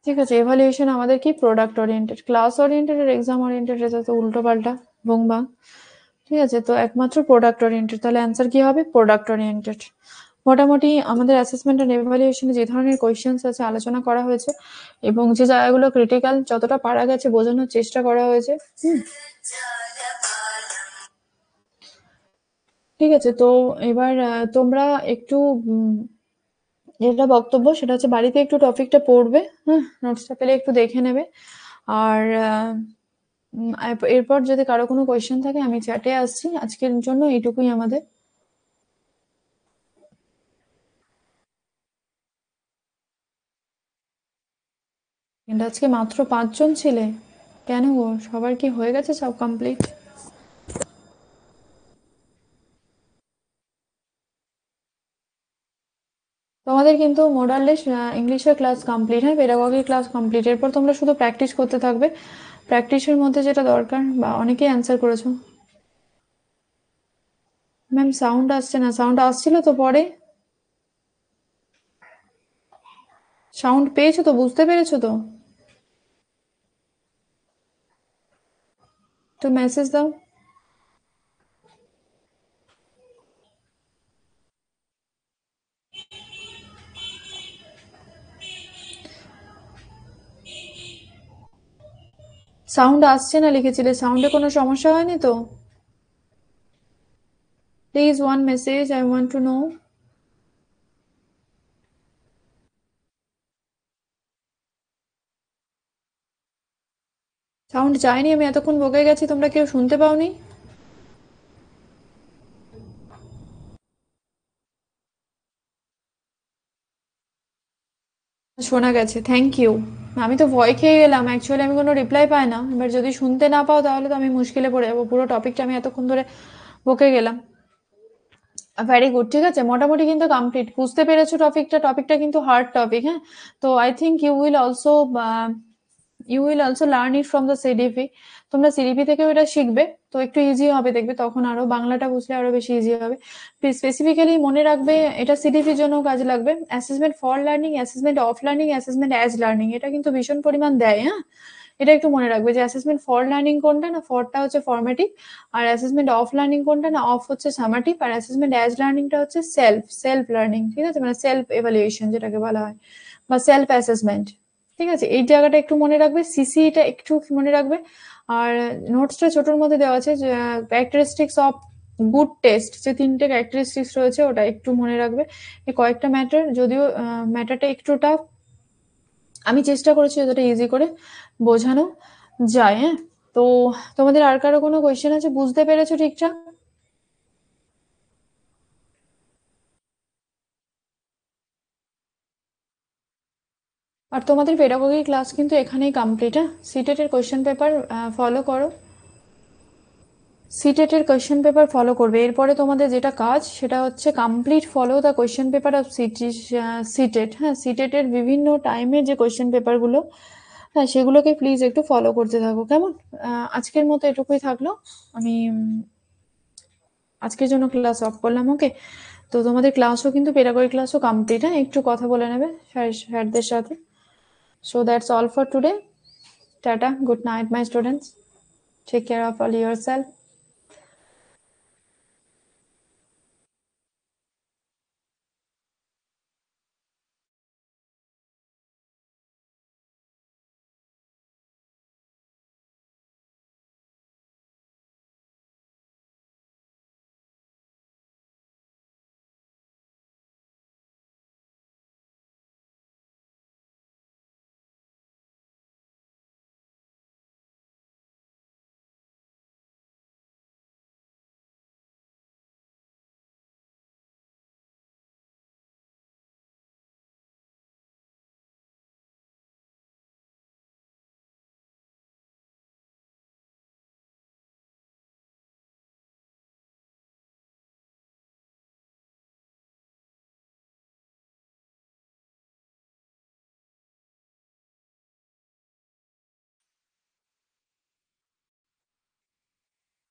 ঠিক আছে। এভালুয়েশন আমাদের কি প্রোডাক্ট ওরিয়েন্টেড, ক্লাস ওরিয়েন্টেড আর এক্সাম ওরিয়েন্টেড এটা তো উল্টো পাল্টা ভোংবাং, ঠিক আছে। তো একমাত্র প্রোডাক্ট ওরিয়েন্টেড, তাহলে অ্যান্সার কি হবে, প্রোডাক্ট ওরিয়েন্টেড। মোটামুটি আমাদের অ্যাসেসমেন্ট অ্যান্ড এভালুয়েশনে যে ধরনের কোয়েশ্চেন্স আছে আলোচনা করা হয়েছে এবং যে জায়গাগুলো ক্রিটিক্যাল যতটা পারা গেছে বোঝানোর চেষ্টা করা হয়েছে, ঠিক আছে। তো এবার তোমরা একটু যেটা বক্তব্য সেটা হচ্ছে বাড়িতে একটু টপিকটা পড়বে, হ্যাঁ, নোটসটা পেলে একটু দেখে নেবে। আর এরপর যদি কারো কোনো কোয়েশ্চেন থাকে আমি চ্যাটে আসছি, আজকের জন্য এইটুকুই আমাদের। কিন্তু আজকে মাত্র 5 জন ছিলে, কেন গো, সবার কি হয়ে গেছে সব কমপ্লিট? তোমাদের কিন্তু মোরাললেস ইংলিশের ক্লাস কমপ্লিট, হ্যাঁ, পেডাগগির ক্লাস কমপ্লিট, এরপর তোমরা শুধু প্র্যাকটিস করতে থাকবে। প্র্যাকটিসের মধ্যে যেটা দরকার, বা অনেকেই অ্যান্সার করেছো। ম্যাম সাউন্ড আসছে না, সাউন্ড আসছিল তো পরে, সাউন্ড পেয়েছো তো, বুঝতে পেরেছো তো, তো মেসেজ দাও। সাউন্ড আসছে না লিখেছিলে, সাউন্ডে কোনো সমস্যা হয়নি তো? Please one message, I want to know. Sound যায়নি, আমি এতক্ষণ বকে গেছি, তোমরা কেউ শুনতে পাওনি? শোনা গেছে, থ্যাংক ইউ। আমি তো ভয় খেয়ে গেলাম, অ্যাকচুয়ালি আমি কোনো রিপ্লাই পাই না, এবার যদি শুনতে না পাও তাহলে তো আমি মুশকিলে পড়ে যাবো, পুরো টপিকটা আমি এতক্ষণ ধরে বকে গেলাম। ভেরি গুড, ঠিক আছে, মোটামুটি কিন্তু কমপ্লিট, বুঝতে পেরেছো টপিকটা, টপিকটা কিন্তু হার্ড টপিক, হ্যাঁ। তো I think you will also learn it from the CDP. তোমরা সিডিপি থেকেও এটা শিখবে, তো একটু ইজি হবে দেখবে, তখন আরো বাংলাটা বুঝলে আরো বেশি ইজি হবে। স্পেসিফিক্যালি মনে রাখবে, এটা সিডিপির জন্য কাজে লাগবে। Assessment for learning, assessment of learning, assessment as learning, এটা কিন্তু ভীষণ পরিমাণ দেয়, হ্যাঁ। এটা একটু মনে রাখবে যে অ্যাসেসমেন্ট ফর লার্নিং কোনটা, না ফরটা হচ্ছে ফর্মেটিভ, আর অ্যাসেসমেন্ট অফ লার্নিং কোনটা, না অফ হচ্ছে সামাটিভ, আর অ্যাসেসমেন্ট অ্যাজ লার্নিংটা হচ্ছে সেলফ সেলফ লার্নিং, ঠিক আছে, মানে সেলফ এভালুয়েশন যেটাকে বলা হয়, বা সেলফ অ্যাসেসমেন্ট। ঠিক আছে, এই জায়গাটা একটু মনে রাখবে, সিসিটা একটু মনে রাখবে। আর নোটসটা ছোটোর মধ্যে দেওয়া আছে, যে ক্যারেক্টারিস্টিক্স অফ গুড টেস্ট, যে তিনটে ক্যারেক্টারিস্টিক্স রয়েছে ওটা একটু মনে রাখবে। এই কয়েকটা ম্যাটার, যদিও ম্যাটারটা একটু টাফ, আমি চেষ্টা করেছি যতটা ইজি করে বোঝানো যায়, হ্যাঁ। তো তোমাদের আর কারো কোনো কোয়েশ্চেন আছে, বুঝতে পেরেছো ঠিকঠাক? আর তোমাদের পেডাগোগি ক্লাস কিন্তু এখানেই কমপ্লিট, হ্যাঁ। সিটেটের কোয়েশ্চেন পেপার ফলো করো, সিটেটের কোয়েশ্চেন পেপার ফলো করবে, এরপরে তোমাদের যেটা কাজ সেটা হচ্ছে complete follow the question paper of CTET, হ্যাঁ। সিটেটের বিভিন্ন টাইমের যে কোয়েশ্চেন পেপারগুলো, হ্যাঁ, সেগুলোকে প্লিজ একটু ফলো করতে থাকো, কেমন? আজকের মতো এটুকুই থাকলো। আমি আজকের জন্য ক্লাস অফ করলাম, ওকে। তো তোমাদের ক্লাসও কিন্তু পেডাগোগি ক্লাসও কমপ্লিট, হ্যাঁ, একটু কথা বলে নেবে স্যারদের সাথে। So that's all for today. Tata, good night my students, take care of all your self.